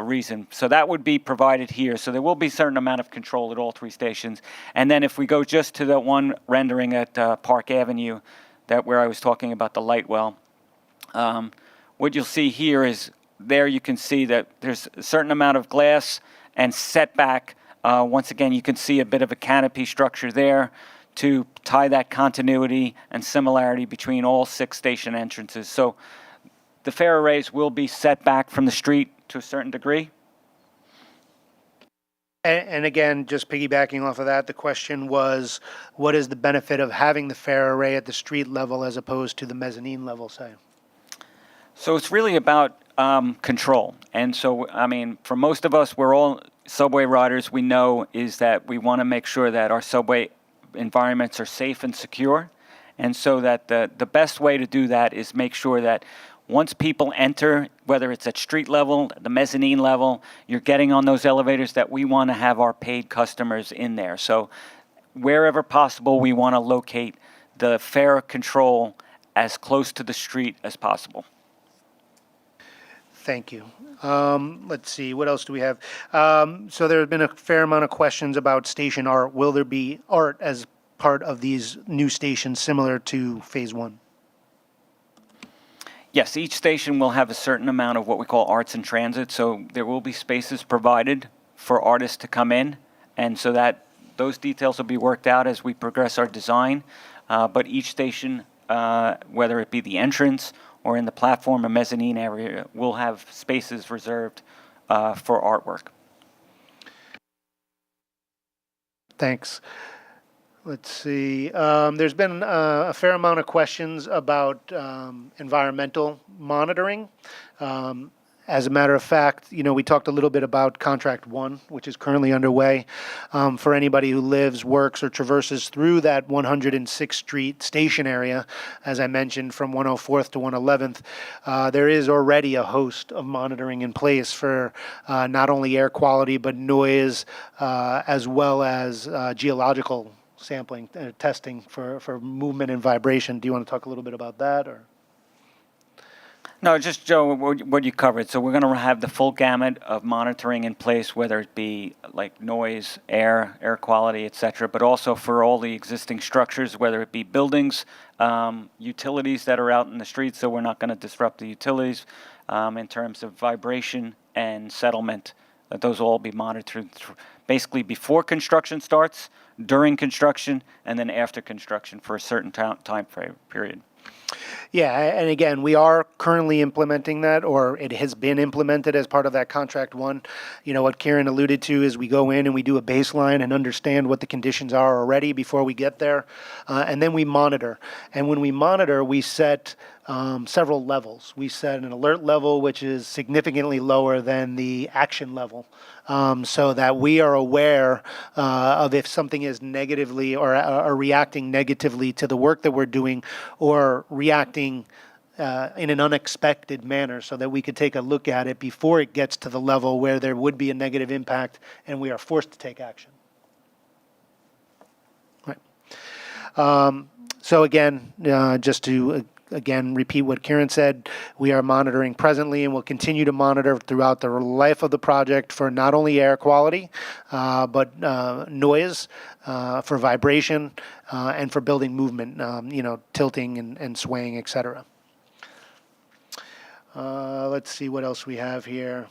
reason. So that would be provided here. So there will be a certain amount of control at all three stations. And then if we go just to the one rendering at Park Avenue, that where I was talking about the light well, what you'll see here is there you can see that there's a certain amount of glass and setback. Once again, you can see a bit of a canopy structure there to tie that continuity and similarity between all 6 station entrances. So the fare arrays will be set back from the street to a certain degree. And again, just piggybacking off of that, the question was, what is the benefit of having the fare array at the street level as opposed to the mezzanine level, say? So it's really about control. And so, I mean, for most of us, we're all subway riders. We know is that we want to make sure that our subway environments are safe and secure. And so that the best way to do that is make sure that once people enter, whether it's at street level, the mezzanine level, you're getting on those elevators, that we want to have our paid customers in there. So wherever possible, we want to locate the fare control as close to the street as possible. Thank you. Let's see, what else do we have? So there have been a fair amount of questions about station art. Will there be art as part of these new stations similar to Phase 1? Yes, each station will have a certain amount of what we call arts in transit. So there will be spaces provided for artists to come in. And so that those details will be worked out as we progress our design. But each station, whether it be the entrance or in the platform or mezzanine area, will have spaces reserved for artwork. Thanks. Let's see. There's been a fair amount of questions about environmental monitoring. As a matter of fact, we talked a little bit about Contract 1, which is currently underway. For anybody who lives, works, or traverses through that 106th Street station area, as I mentioned, from 104th to 111th, there is already a host of monitoring in place for not only air quality, but noise, as well as geological sampling, testing for movement and vibration. Do you want to talk a little bit about that, or? No, just Joe, what you covered. So we're going to have the full gamut of monitoring in place, whether it be like noise, air quality, et cetera, but also for all the existing structures, whether it be buildings, utilities that are out in the streets, so we're not going to disrupt the utilities in terms of vibration and settlement. Those will all be monitored basically before construction starts, during construction, and then after construction for a certain time frame period. Yeah, and again, we are currently implementing that, or it has been implemented as part of that Contract 1. What Kieran alluded to is we go in and we do a baseline and understand what the conditions are already before we get there, and then we monitor. And when we monitor, we set several levels. We set an alert level, which is significantly lower than the action level, so that we are aware of if something is negatively or reacting negatively to the work that we're doing, or reacting in an unexpected manner, so that we could take a look at it before it gets to the level where there would be a negative impact and we are forced to take action. Right. So again, just to again repeat what Kieran said, we are monitoring presently and will continue to monitor throughout the life of the project for not only air quality, but noise, for vibration, and for building movement, tilting and swaying, etc. Let's see what else we have here.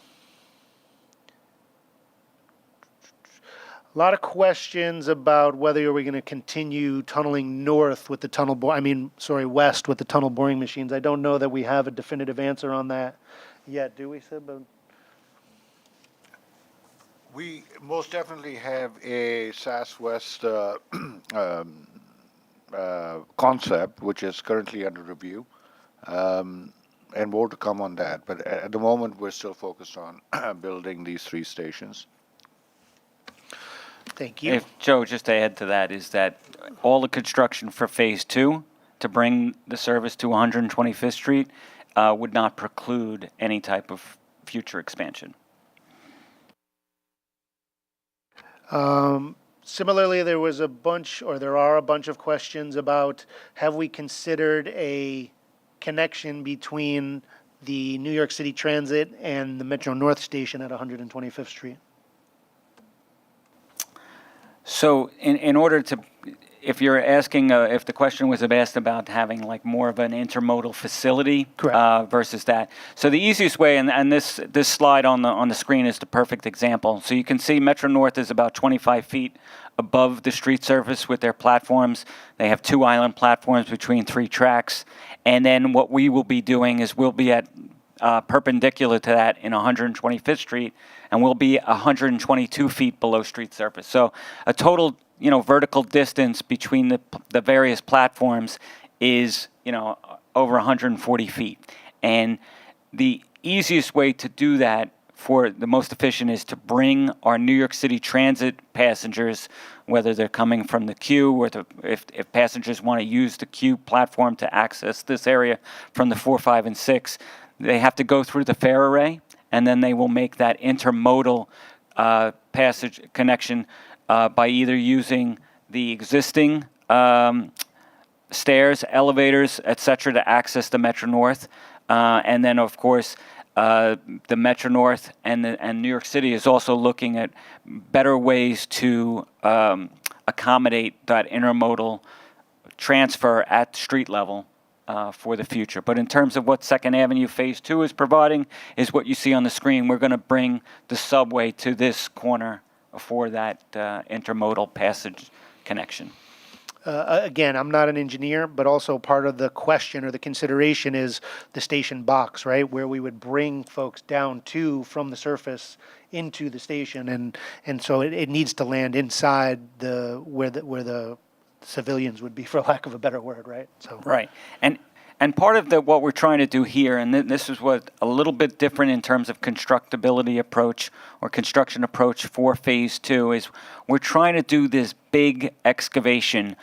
A lot of questions about whether we're going to continue tunneling west with the tunnel boring machines. I don't know that we have a definitive answer on that yet, do we, Sib? We most definitely have a SAS West concept, which is currently under review. and more to come on that. But at the moment, we're still focused on building these 3 stations. Thank you. If, Joe, just to add to that, is that all the construction for Phase 2 to bring the service to 125th Street would not preclude any type of future expansion. Similarly, there was a bunch, or there are a bunch of questions about, have we considered a connection between the New York City Transit and the Metro North station at 125th Street? So in order to, if you're asking, if the question was asked about having like more of an intermodal facility Correct. versus that. So the easiest way, and this slide on the screen is the perfect example. So you can see Metro North is about 25 feet above the street surface with their platforms. They have 2 island platforms between 3 tracks. And then what we will be doing is we'll be at perpendicular to that in 125th Street, and we'll be 122 feet below street surface. So a total, vertical distance between the various platforms is, over 140 feet. And the easiest way to do that for the most efficient is to bring our New York City Transit passengers, whether they're coming from the Q or if passengers want to use the Q platform to access this area from the 4, 5, and 6, they have to go through the fare array, and then they will make that intermodal passage connection by either using the existing stairs, elevators, etc., to access the Metro North, and then of course the Metro North and New York City is also looking at better ways to accommodate that intermodal transfer at street level for the future. But in terms of what Second Avenue Phase 2 is providing is what you see on the screen. We're going to bring the subway to this corner for that intermodal passage connection. Again, I'm not an engineer, but also part of the question or the consideration is the station box, right? Where we would bring folks down from the surface into the station. And so it needs to land inside where the civilians would be, for lack of a better word, right? So Right. And part of what we're trying to do here, and this is what a little bit different in terms of constructability approach or construction approach for Phase 2, is we're trying to do this big excavation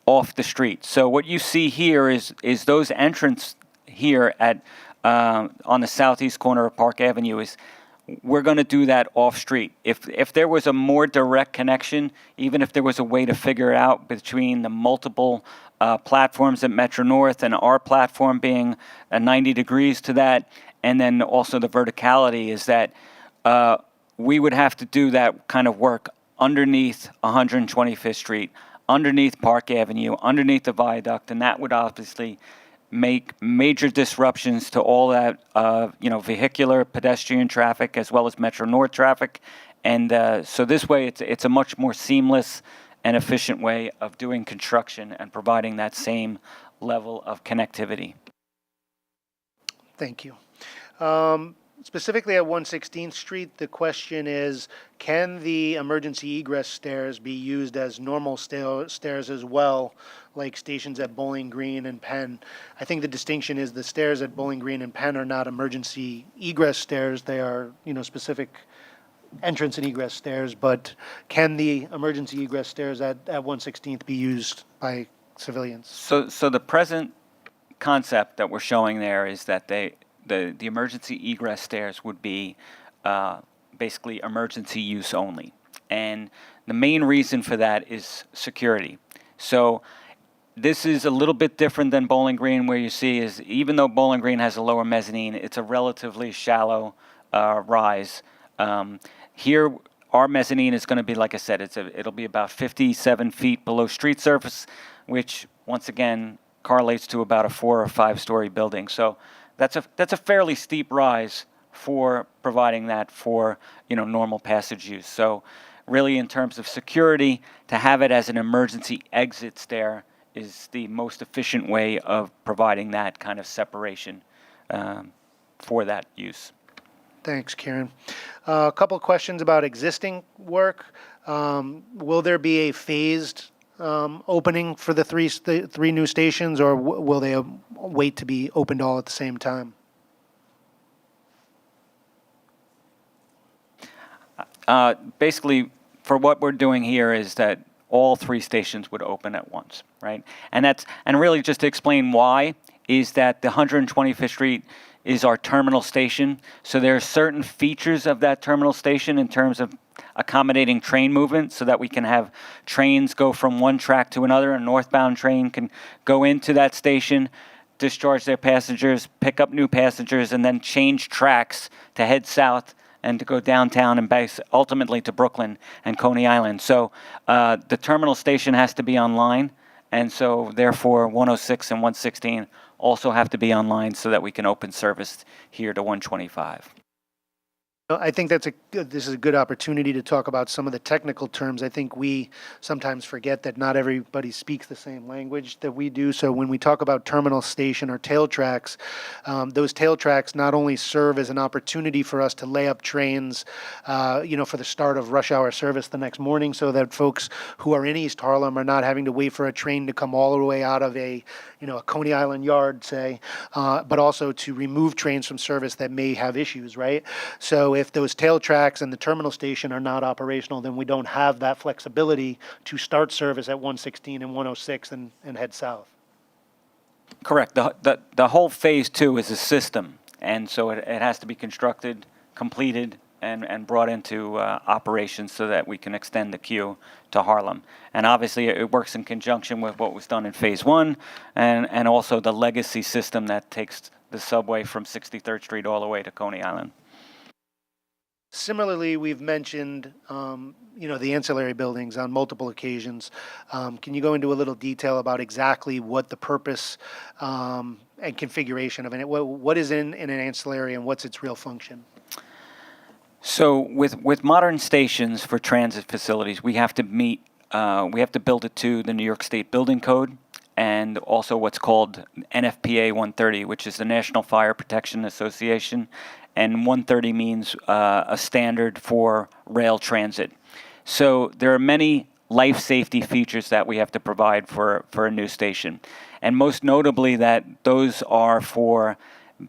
off the street. So what you see here is those entrance here at on the southeast corner of Park Avenue is we're going to do that off street. If there was a more direct connection, even if there was a way to figure it out between the multiple platforms at Metro North and our platform being 90 degrees to that, and then also the verticality is that we would have to do that kind of work underneath 125th Street, underneath Park Avenue, underneath the viaduct, and that would obviously make major disruptions to all that, vehicular, pedestrian traffic as well as Metro North traffic. And so this way, it's a much more seamless and efficient way of doing construction and providing that same level of connectivity. thank you. Specifically at 116th Street, the question is, can the emergency egress stairs be used as normal stairs as well, like stations at Bowling Green and Penn? I think the distinction is the stairs at Bowling Green and Penn are not emergency egress stairs. They are, specific entrance and egress stairs, but can the emergency egress stairs at 116th be used by civilians? So the present concept that we're showing there is that the emergency egress stairs would be basically emergency use only. And the main reason for that is security. So this is a little bit different than Bowling Green, where you see is even though Bowling Green has a lower mezzanine, it's a relatively shallow rise. Here, our mezzanine is going to be, like I said, it'll be about 57 feet below street surface, which once again correlates to about a 4 or 5 story building. So that's a fairly steep rise for providing that for normal passage use. So really, in terms of security, to have it as an emergency exit stair is the most efficient way of providing that kind of separation for that use. Thanks, Kieran. A couple of questions about existing work. Will there be a phased opening for the three new stations, or will they wait to be opened all at the same time? basically, for what we're doing here is that all three stations would open at once, right? And really just to explain why is that the 125th Street is our terminal station. So there are certain features of that terminal station in terms of accommodating train movement so that we can have trains go from one track to another. A northbound train can go into that station, discharge their passengers, pick up new passengers, and then change tracks to head south and to go downtown and ultimately to Brooklyn and Coney Island. So the terminal station has to be online, and so therefore 106 and 116 also have to be online so that we can open service here to 125. I think this is a good opportunity to talk about some of the technical terms. I think we sometimes forget that not everybody speaks the same language that we do. So when we talk about terminal station or tail tracks, those tail tracks not only serve as an opportunity for us to lay up trains, for the start of rush hour service the next morning, so that folks who are in East Harlem are not having to wait for a train to come all the way out of a Coney Island yard, say, but also to remove trains from service that may have issues, right? So if those tail tracks and the terminal station are not operational, then we don't have that flexibility to start service at 116 and 106 and head south. Correct. The whole phase two is a system, and so it has to be constructed, completed, and brought into operation so that we can extend the queue to Harlem. And obviously, it works in conjunction with what was done in phase one, and also the legacy system that takes the subway from 63rd Street all the way to Coney Island. Similarly, we've mentioned, the ancillary buildings on multiple occasions. Can you go into a little detail about exactly what the purpose and configuration of it? What is in an ancillary and what's its real function? So with modern stations for transit facilities, we have to build it to the New York State Building Code and also what's called NFPA 130, which is the National Fire Protection Association. And 130 means a standard for rail transit. So there are many life safety features that we have to provide for a new station. And most notably that those are for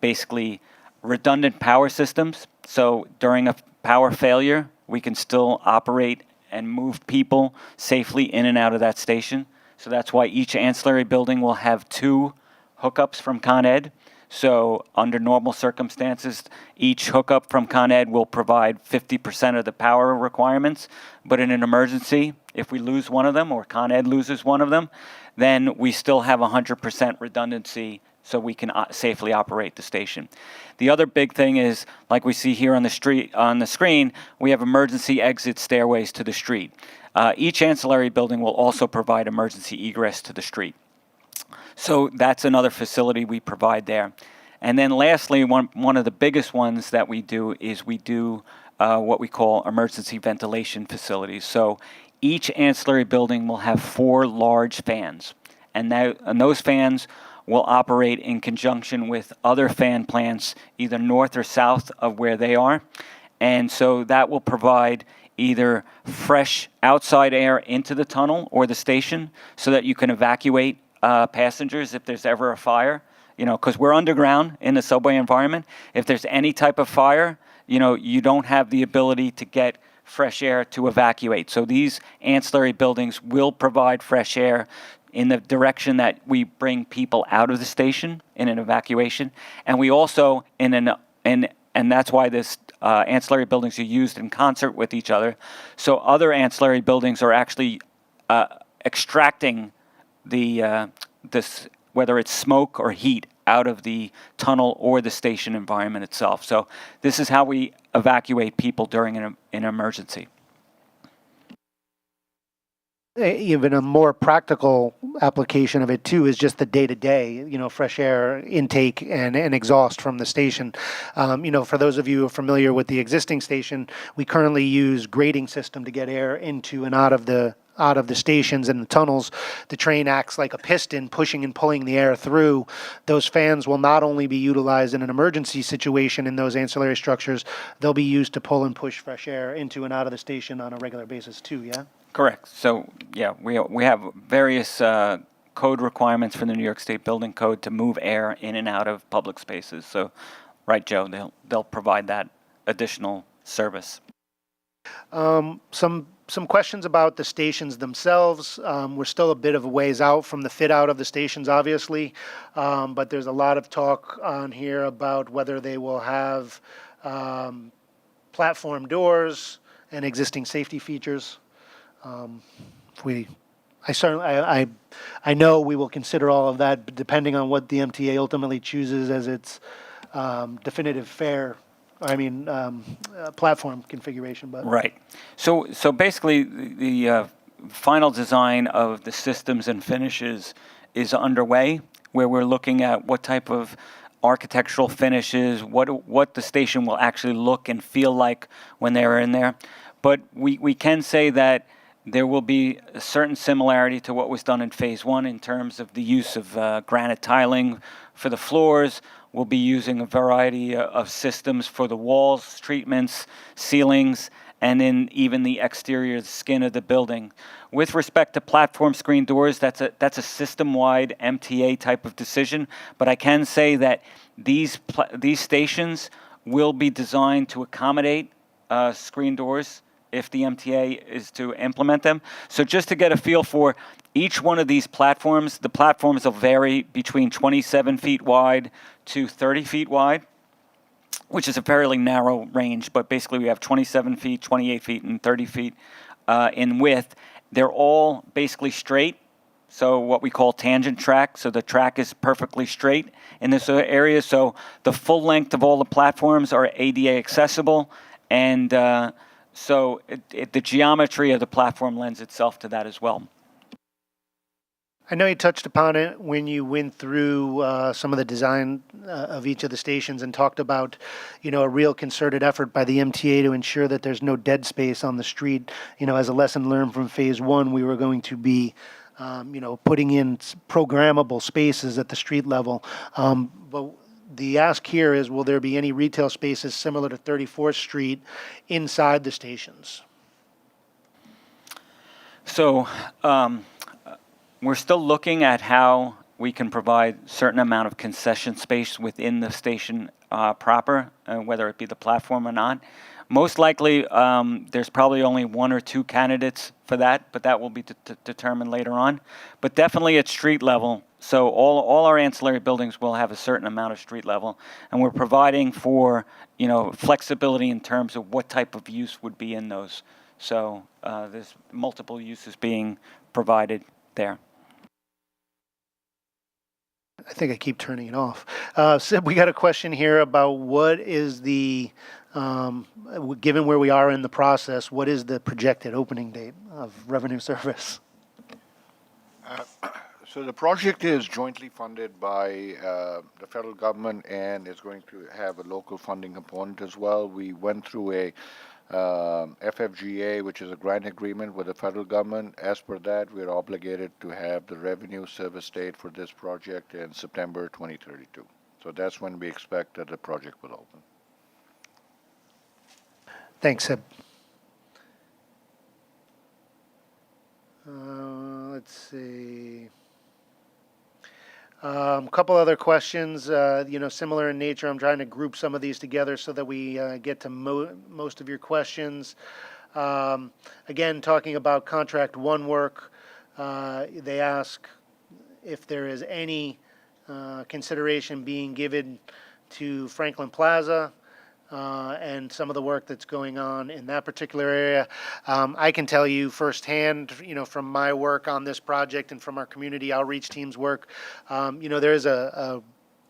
basically redundant power systems. So during a power failure, we can still operate and move people safely in and out of that station. So that's why each ancillary building will have 2 hookups from Con Ed. So under normal circumstances, each hookup from Con Ed will provide 50% of the power requirements. But in an emergency, if we lose one of them or Con Ed loses one of them, then we still have 100% redundancy so we can safely operate the station. The other big thing is, like we see here on the screen, we have emergency exit stairways to the street. Each ancillary building will also provide emergency egress to the street. So that's another facility we provide there. And then lastly, one of the biggest ones that we do is we do what we call emergency ventilation facilities. So each ancillary building will have 4 large fans. And those fans will operate in conjunction with other fan plants, either north or south of where they are. And so that will provide either fresh outside air into the tunnel or the station so that you can evacuate passengers if there's ever a fire, because we're underground in the subway environment. If there's any type of fire, you don't have the ability to get fresh air to evacuate. So these ancillary buildings will provide fresh air in the direction that we bring people out of the station in an evacuation. And we also, and that's why this ancillary buildings are used in concert with each other. So other ancillary buildings are actually extracting whether it's smoke or heat out of the tunnel or the station environment itself. So this is how we evacuate people during an emergency. Even a more practical application of it too is just the day-to-day, fresh air intake and exhaust from the station. For those of you who are familiar with the existing station, we currently use grading system to get air into and out of the stations and the tunnels. The train acts like a piston, pushing and pulling the air through. Those fans will not only be utilized in an emergency situation in those ancillary structures, they'll be used to pull and push fresh air into and out of the station on a regular basis too, yeah? Correct. So, yeah, we have various code requirements for the New York State Building Code to move air in and out of public spaces. So, right, Joe, they'll provide that additional service. Some questions about the stations themselves. We're still a bit of a ways out from the fit out of the stations, obviously, but there's a lot of talk on here about whether they will have platform doors and existing safety features. If we, I certainly, I know we will consider all of that, but depending on what the MTA ultimately chooses as its definitive platform configuration. But Right. So basically, the final design of the systems and finishes is underway, where we're looking at what type of architectural finishes, what the station will actually look and feel like when they're in there. But we can say that there will be a certain similarity to what was done in Phase 1 in terms of the use of granite tiling for the floors. We'll be using a variety of systems for the walls, treatments, ceilings, and in even the exterior skin of the building. With respect to platform screen doors, that's a system-wide MTA type of decision, but I can say that these stations will be designed to accommodate screen doors if the MTA is to implement them. So just to get a feel for each one of these platforms, the platforms will vary between 27 feet wide to 30 feet wide, which is a fairly narrow range, but basically we have 27 feet, 28 feet, and 30 feet in width. They're all basically straight, so what we call tangent track, so the track is perfectly straight in this area, so the full length of all the platforms are ADA accessible, and so the geometry of the platform lends itself to that as well. I know you touched upon it when you went through some of the design of each of the stations and talked about, a real concerted effort by the MTA to ensure that there's no dead space on the street. As a lesson learned from Phase 1, we were going to be, putting in programmable spaces at the street level. But the ask here is, will there be any retail spaces similar to 34th Street inside the stations? So we're still looking at how we can provide certain amount of concession space within the station proper, whether it be the platform or not. Most likely, there's probably only one or two candidates for that, but that will be determined later on. But definitely at street level, so all our ancillary buildings will have a certain amount of street level, and we're providing for flexibility in terms of what type of use would be in those. So there's multiple uses being provided there. I think I keep turning it off. Sid, we got a question here about what is the, given where we are in the process, what is the projected opening date of revenue service? So the project is jointly funded by the federal government and is going to have a local funding component as well. We went through a FFGA, which is a grant agreement with the federal government. As per that, we're obligated to have the revenue service date for this project in September 2032. So that's when we expect that the project will open. Thanks, Sid. Let's see. A couple other questions, similar in nature. I'm trying to group some of these together so that we get to most of your questions. Again, talking about Contract 1 work, they ask if there is any consideration being given to Franklin Plaza and some of the work that's going on in that particular area. I can tell you firsthand, from my work on this project and from our community outreach team's work, there is a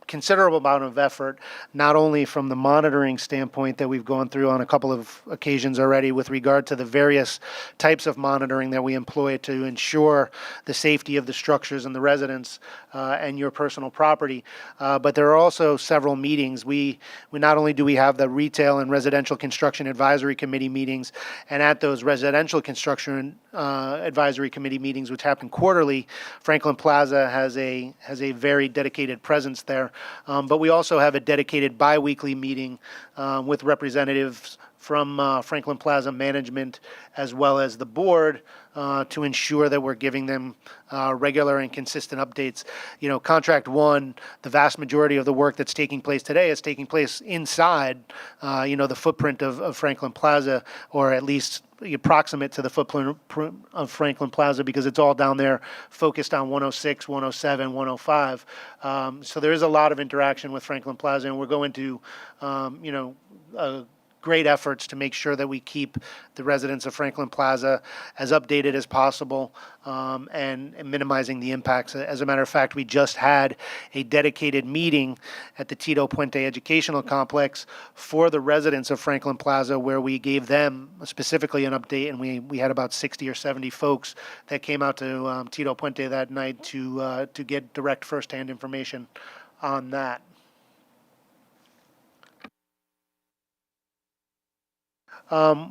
considerable amount of effort, not only from the monitoring standpoint that we've gone through on a couple of occasions already with regard to the various types of monitoring that we employ to ensure the safety of the structures and the residents and your personal property, but there are also several meetings. We not only do we have the retail and residential construction advisory committee meetings, and at those residential construction advisory committee meetings, which happen quarterly, Franklin Plaza has a very dedicated presence there. But we also have a dedicated biweekly meeting with representatives from Franklin Plaza management as well as the board to ensure that we're giving them regular and consistent updates. You know, contract one, the vast majority of the work that's taking place today is taking place inside, the footprint of Franklin Plaza, or at least approximate to the footprint of Franklin Plaza, because it's all down there focused on 106, 107, 105. So there is a lot of interaction with Franklin Plaza, and we're going to, great efforts to make sure that we keep the residents of Franklin Plaza as updated as possible, and minimizing the impacts. As a matter of fact, we just had a dedicated meeting at the Tito Puente Educational Complex for the residents of Franklin Plaza, where we gave them specifically an update, and we had about 60 or 70 folks that came out to Tito Puente that night to get direct firsthand information on that.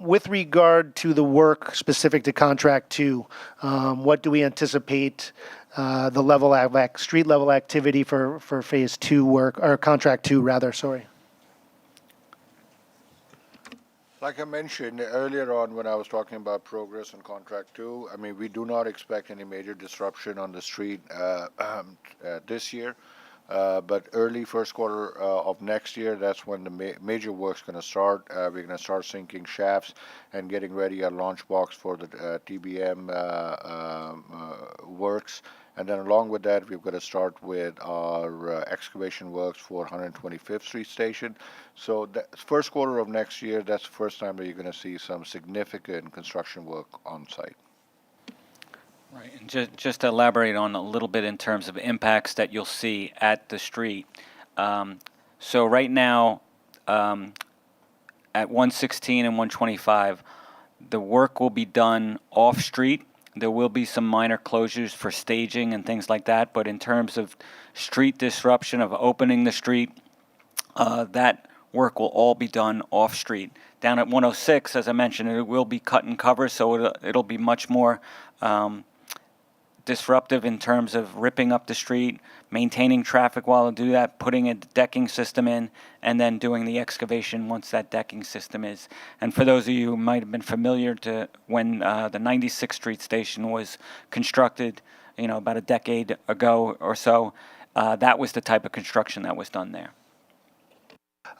With regard to the work specific to contract two, what do we anticipate the level of street level activity for phase two work, or contract two rather, sorry? Like I mentioned earlier on when I was talking about progress on contract two, I mean, we do not expect any major disruption on the street this year. But early first quarter of next year, that's when the major work's going to start. We're going to start sinking shafts and getting ready our launch box for the TBM works. And then along with that, we've got to start with our excavation works for 125th Street Station. So the first quarter of next year, that's the first time that you're going to see some significant construction work on site. Right, and just to elaborate on a little bit in terms of impacts that you'll see at the street. So right now, at 116 and 125, the work will be done off-street. There will be some minor closures for staging and things like that, but in terms of street disruption, of opening the street, that work will all be done off-street. Down at 106, as I mentioned, it will be cut and cover, so it'll be much more disruptive in terms of ripping up the street, maintaining traffic while they do that, putting a decking system in, and then doing the excavation once that decking system is. And for those of you who might have been familiar to when the 96th Street station was constructed, about a decade ago or so, that was the type of construction that was done there.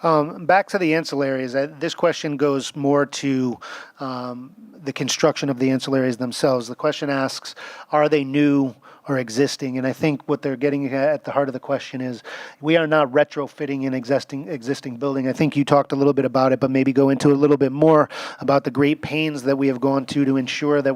Back to the ancillaries, this question goes more to the construction of the ancillaries themselves. The question asks, are they new or existing? And I think what they're getting at the heart of the question is, we are not retrofitting an existing building. I think you talked a little bit about it, but maybe go into a little bit more about the great pains that we have gone to ensure that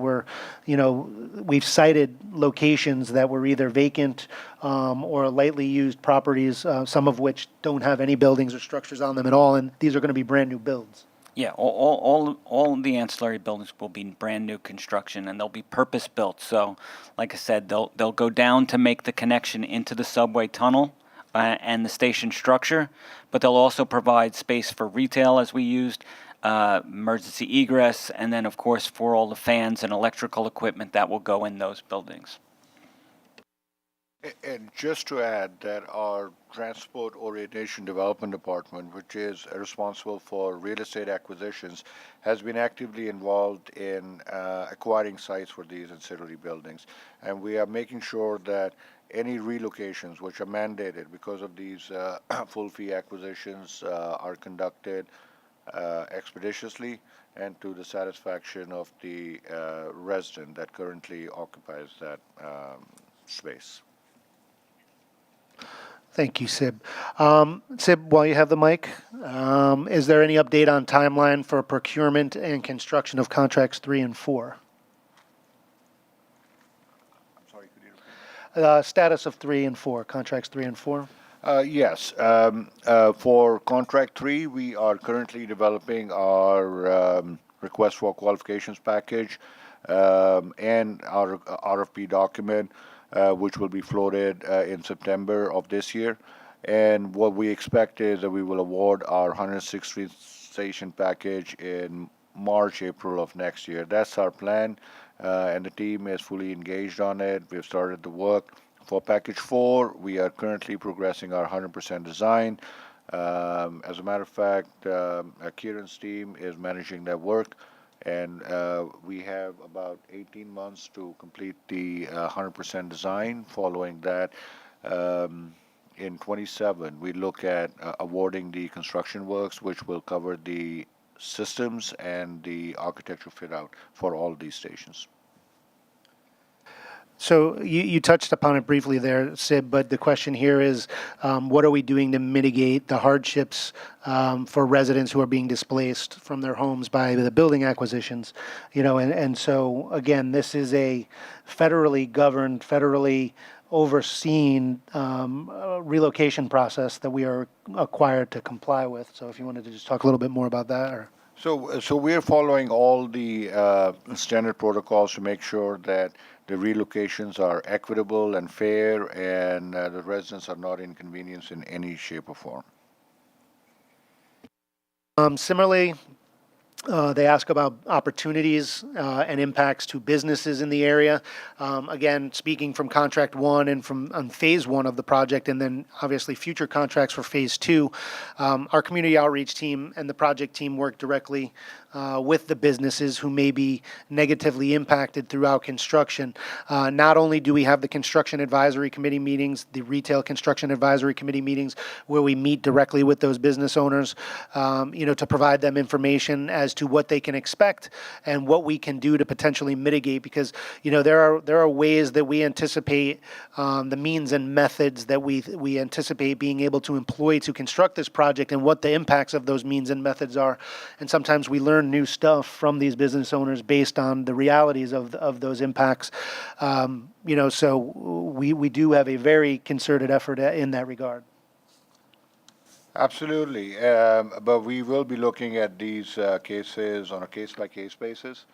we've cited locations that were either vacant or lightly used properties, some of which don't have any buildings or structures on them at all, and these are going to be brand new builds. Yeah, all the ancillary buildings will be brand new construction, and they'll be purpose built. So, like I said, they'll go down to make the connection into the subway tunnel and the station structure, but they'll also provide space for retail, as we used, emergency egress, and then of course for all the fans and electrical equipment that will go in those buildings. And just to add that our Transport Orientation Development Department, which is responsible for real estate acquisitions, has been actively involved in acquiring sites for these ancillary buildings. And we are making sure that any relocations which are mandated because of these full fee acquisitions are conducted expeditiously and to the satisfaction of the resident that currently occupies that space. Thank you, Sib. Sib, while you have the mic, is there any update on timeline for procurement and construction of contracts 3 and 4? I'm sorry, could you repeat? Status of 3 and 4, contracts 3 and 4? Yes. For contract 3, we are currently developing our request for qualifications package and our RFP document, which will be floated in September of this year. And what we expect is that we will award our 106th Street Station package in March, April of next year. That's our plan, and the team is fully engaged on it. We've started the work. For package 4, we are currently progressing our 100% design. As a matter of fact, Kieran's team is managing that work, and we have about 18 months to complete the 100% design. Following that, in 27, we look at awarding the construction works, which will cover the systems and the architectural fit out for all these stations. So you touched upon it briefly there, Sid, but the question here is, what are we doing to mitigate the hardships for residents who are being displaced from their homes by the building acquisitions? And so, again, this is a federally governed, federally overseen relocation process that we are required to comply with. So if you wanted to just talk a little bit more about that, or... So we're following all the standard protocols to make sure that the relocations are equitable and fair, and the residents are not inconvenienced in any shape or form. Similarly, they ask about opportunities and impacts to businesses in the area. Again, speaking from contract one and from on phase one of the project, and then obviously future contracts for phase two, our community outreach team and the project team work directly with the businesses who may be negatively impacted throughout construction. Not only do we have the construction advisory committee meetings, the retail construction advisory committee meetings, where we meet directly with those business owners, to provide them information as to what they can expect and what we can do to potentially mitigate, because there are ways that we anticipate the means and methods that we anticipate being able to employ to construct this project and what the impacts of those means and methods are. And sometimes we learn new stuff from these business owners based on the realities of those impacts. So we do have a very concerted effort in that regard. Absolutely, but we will be looking at these cases on a case-by-case basis.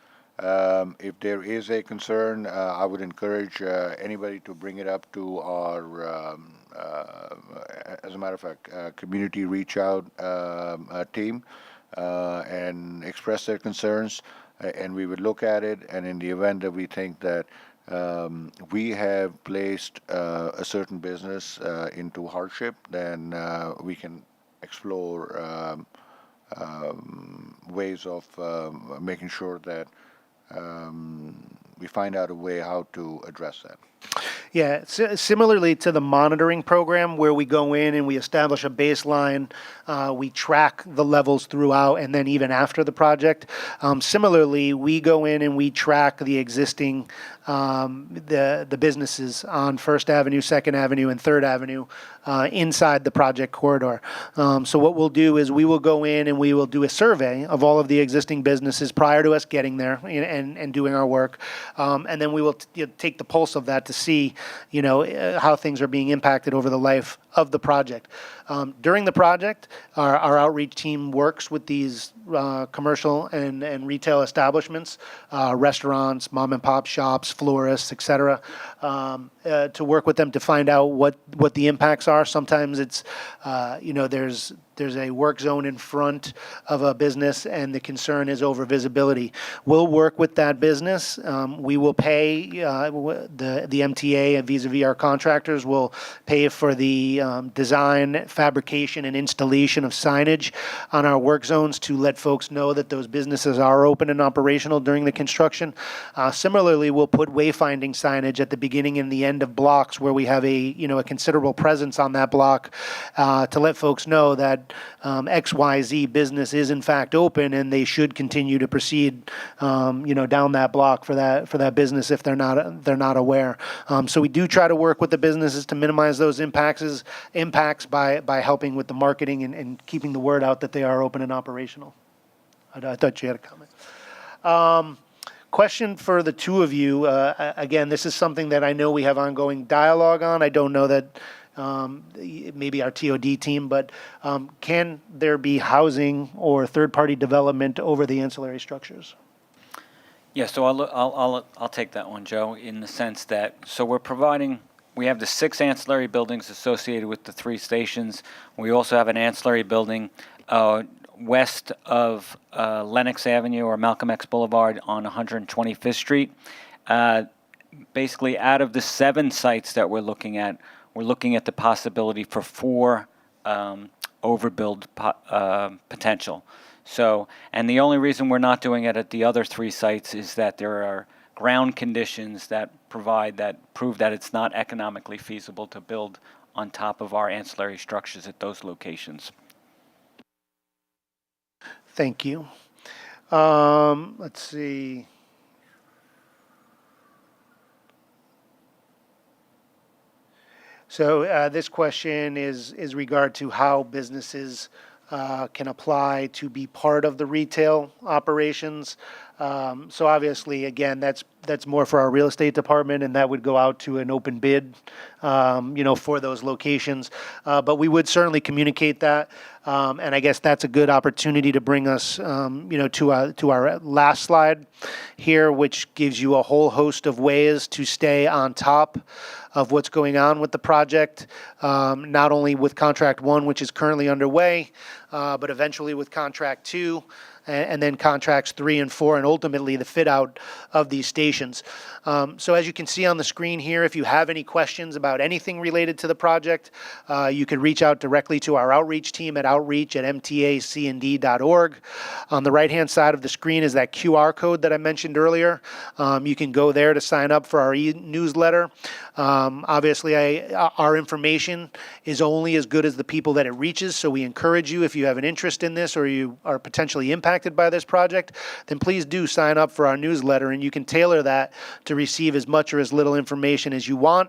If there is a concern, I would encourage anybody to bring it up to our, as a matter of fact, community reach out team and express their concerns, and we would look at it. And in the event that we think that we have placed a certain business into hardship, then we can explore ways of making sure that we find out a way how to address that. Yeah, similarly to the monitoring program, where we go in and we establish a baseline, we track the levels throughout and then even after the project. Similarly, we go in and we track the existing the businesses on First Avenue, Second Avenue, and Third Avenue inside the project corridor. So what we'll do is we will go in and we will do a survey of all of the existing businesses prior to us getting there and doing our work, and then we will take the pulse of that to see how things are being impacted over the life of the project. During the project, our outreach team works with these commercial and retail establishments, restaurants, mom and pop shops, florists, etc., to work with them to find out what the impacts are. Sometimes it's there's a work zone in front of a business and the concern is over visibility. We'll work with that business. We will pay the MTA vis-a-vis our contractors will pay for the design, fabrication, and installation of signage on our work zones to let folks know that those businesses are open and operational during the construction. Similarly, we'll put wayfinding signage at the beginning and the end of blocks where we have a considerable presence on that block to let folks know that XYZ business is in fact open and they should continue to proceed down that block for that business if they're not aware. So we do try to work with the businesses to minimize those impacts by helping with the marketing and keeping the word out that they are open and operational. I thought you had a comment. Question for the two of you. Again, this is something that I know we have ongoing dialogue on. I don't know that maybe our TOD team, but can there be housing or third-party development over the ancillary structures? Yeah, so I'll take that one, Joe, in the sense that, we have the 6 ancillary buildings associated with the 3 stations. We also have an ancillary building west of Lenox Avenue or Malcolm X Boulevard on 125th Street. Basically, out of the 7 sites that we're looking at the possibility for 4 overbuild potential. So, and the only reason we're not doing it at the other 3 sites is that there are ground conditions that prove that it's not economically feasible to build on top of our ancillary structures at those locations. Thank you. Let's see. So this question is regard to how businesses can apply to be part of the retail operations. So obviously, again, that's more for our real estate department, and that would go out to an open bid, for those locations. But we would certainly communicate that, and I guess that's a good opportunity to bring us, to our last slide here, which gives you a whole host of ways to stay on top of what's going on with the project, not only with contract 1, which is currently underway, but eventually with contract 2, and then contracts 3 and 4, and ultimately the fit out of these stations. So as you can see on the screen here, if you have any questions about anything related to the project, you can reach out directly to our outreach team at outreach@mtacnd.org. On the right-hand side of the screen is that QR code that I mentioned earlier. You can go there to sign up for our e-newsletter. Obviously, our information is only as good as the people that it reaches, so we encourage you, if you have an interest in this or you are potentially impacted by this project, then please do sign up for our newsletter, and you can tailor that to receive as much or as little information as you want.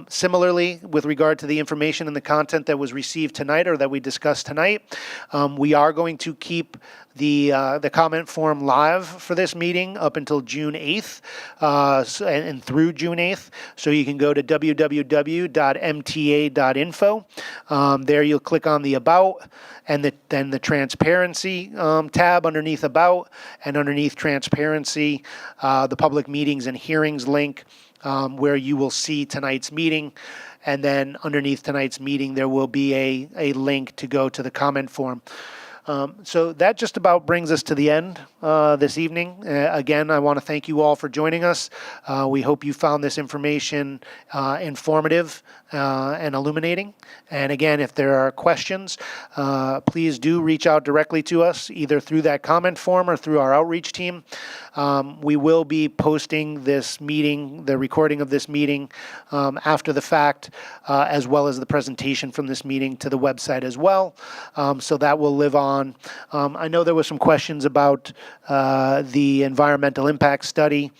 Similarly, with regard to the information and the content that was received tonight or that we discussed tonight, we are going to keep the comment form live for this meeting up until June 8th and through June 8th. So you can go to www.mta.info. There you'll click on the About, and then the Transparency tab underneath About, and underneath Transparency, the Public Meetings and Hearings link, where you will see tonight's meeting. And then underneath tonight's meeting, there will be a link to go to the comment form. So that just about brings us to the end this evening. Again, I want to thank you all for joining us. We hope you found this information informative and illuminating. And again, if there are questions, please do reach out directly to us, either through that comment form or through our outreach team. We will be posting this meeting, the recording of this meeting, after the fact, as well as the presentation from this meeting to the website as well. So that will live on. I know there were some questions about the environmental impact study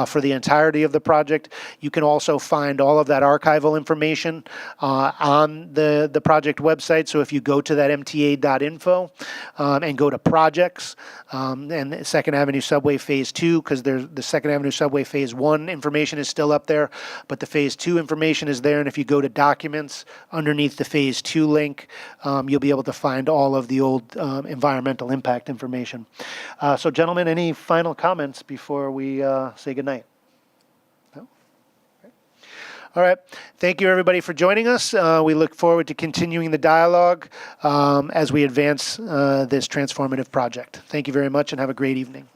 for the entirety of the project. You can also find all of that archival information on the project website. So if you go to that mta.info and go to projects and Second Avenue Subway Phase 2, because the Second Avenue Subway Phase 1 information is still up there, but the Phase 2 information is there. And if you go to documents underneath the Phase 2 link, you'll be able to find all of the old environmental impact information. So gentlemen, any final comments before we say goodnight? No? All right. Thank you, everybody, for joining us. We look forward to continuing the dialogue as we advance this transformative project. Thank you very much, and have a great evening.